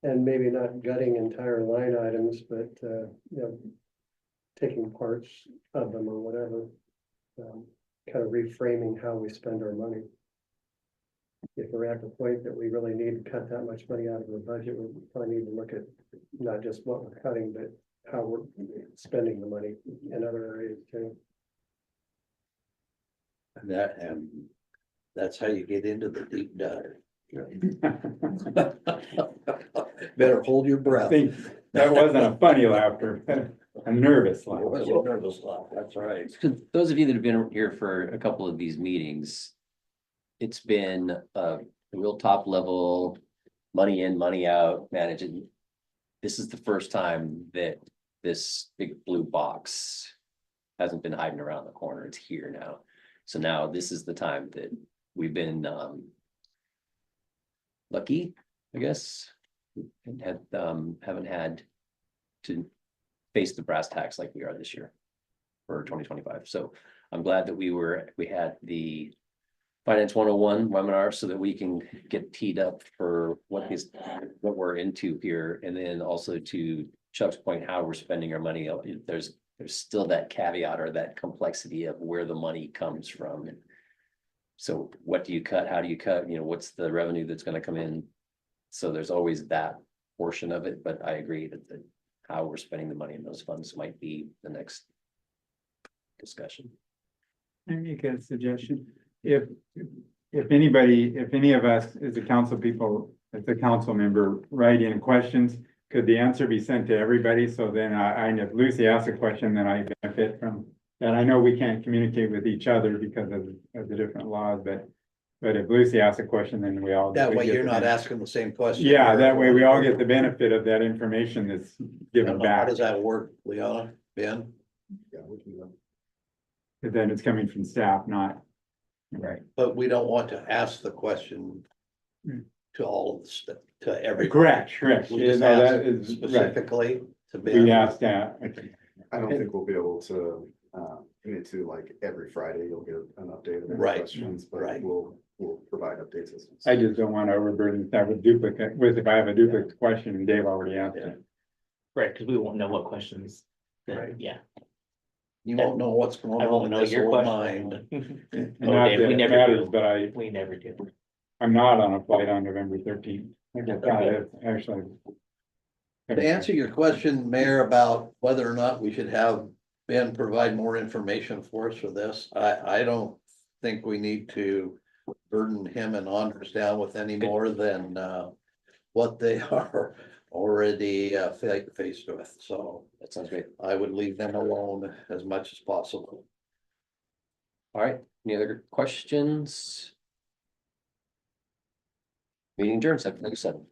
and maybe not gutting entire line items, but, you know, taking parts of them or whatever. Kind of reframing how we spend our money. If we're at the point that we really need to cut that much money out of the budget, we probably need to look at not just what we're cutting, but how we're spending the money in other areas too. And that's how you get into the deep dive. Better hold your I breath. think that wasn't a funny laughter, a nervous laugh. It was a nervous laugh, that's right. To those of you that have been here for a couple of these meetings, it's been a real top level, money in, money out, managing. This is the first time that this big blue box hasn't been hiding around the corner. It's here now. So now this is the time that we've been lucky, I guess, and haven't had to face the brass tacks like we are this year for 2025. So I'm glad that we had the Finance 101 webinar so that we can get teed up for what we're into here. And then also to Chuck's point, how we're spending our money. There's still that caveat or that complexity of where the money comes from. And so what do you cut? How do you cut? You know, what's the revenue that's going to come in? So there's always that portion of it, but I agree that how we're spending the money in those funds might be the next discussion. Let me make a suggestion. If any of us as a council people, as a council member, write in questions, could the answer be sent to everybody? So then if Lucy asks a question, then I benefit from that. I know we can't communicate with each other because of the different laws, but if Lucy asks a question, then we all. That we way get you're the not benefit. asking the same question. Yeah, that way we all get the benefit of that information that's I given don't know, How back. does that work, Liana, Ben? Yeah, we can go. But then it's coming from staff, not. Right. But we don't want to ask the question Hmm. to all of the stuff, to every. Correct. We Yeah, just no, that ask is right. specifically to Ben. We asked that. Okay. I don't think we'll be able to, commit to like every Friday, you'll get an update of any Right, questions, but right. we'll provide updates. I just don't want to overburden that with duplicate, if I have a duplicate question and Dave already asked it. Right, because we won't know what questions. Right. Yeah. You won't know what's going I on won't in know this your old question. mind. And Oh, not Dave, that we it never matters, do. but We never do. I'm not on a flight on November 13th. I guess it's actually. To answer your question, Mayor, about whether or not we should have Ben provide more information for us for this, I don't think we need to burden him and Andres down with any more than, what they are already, faced with, so. That sounds great. I would leave them alone as much as possible. All right, any other questions? Meeting adjourned, 7:37.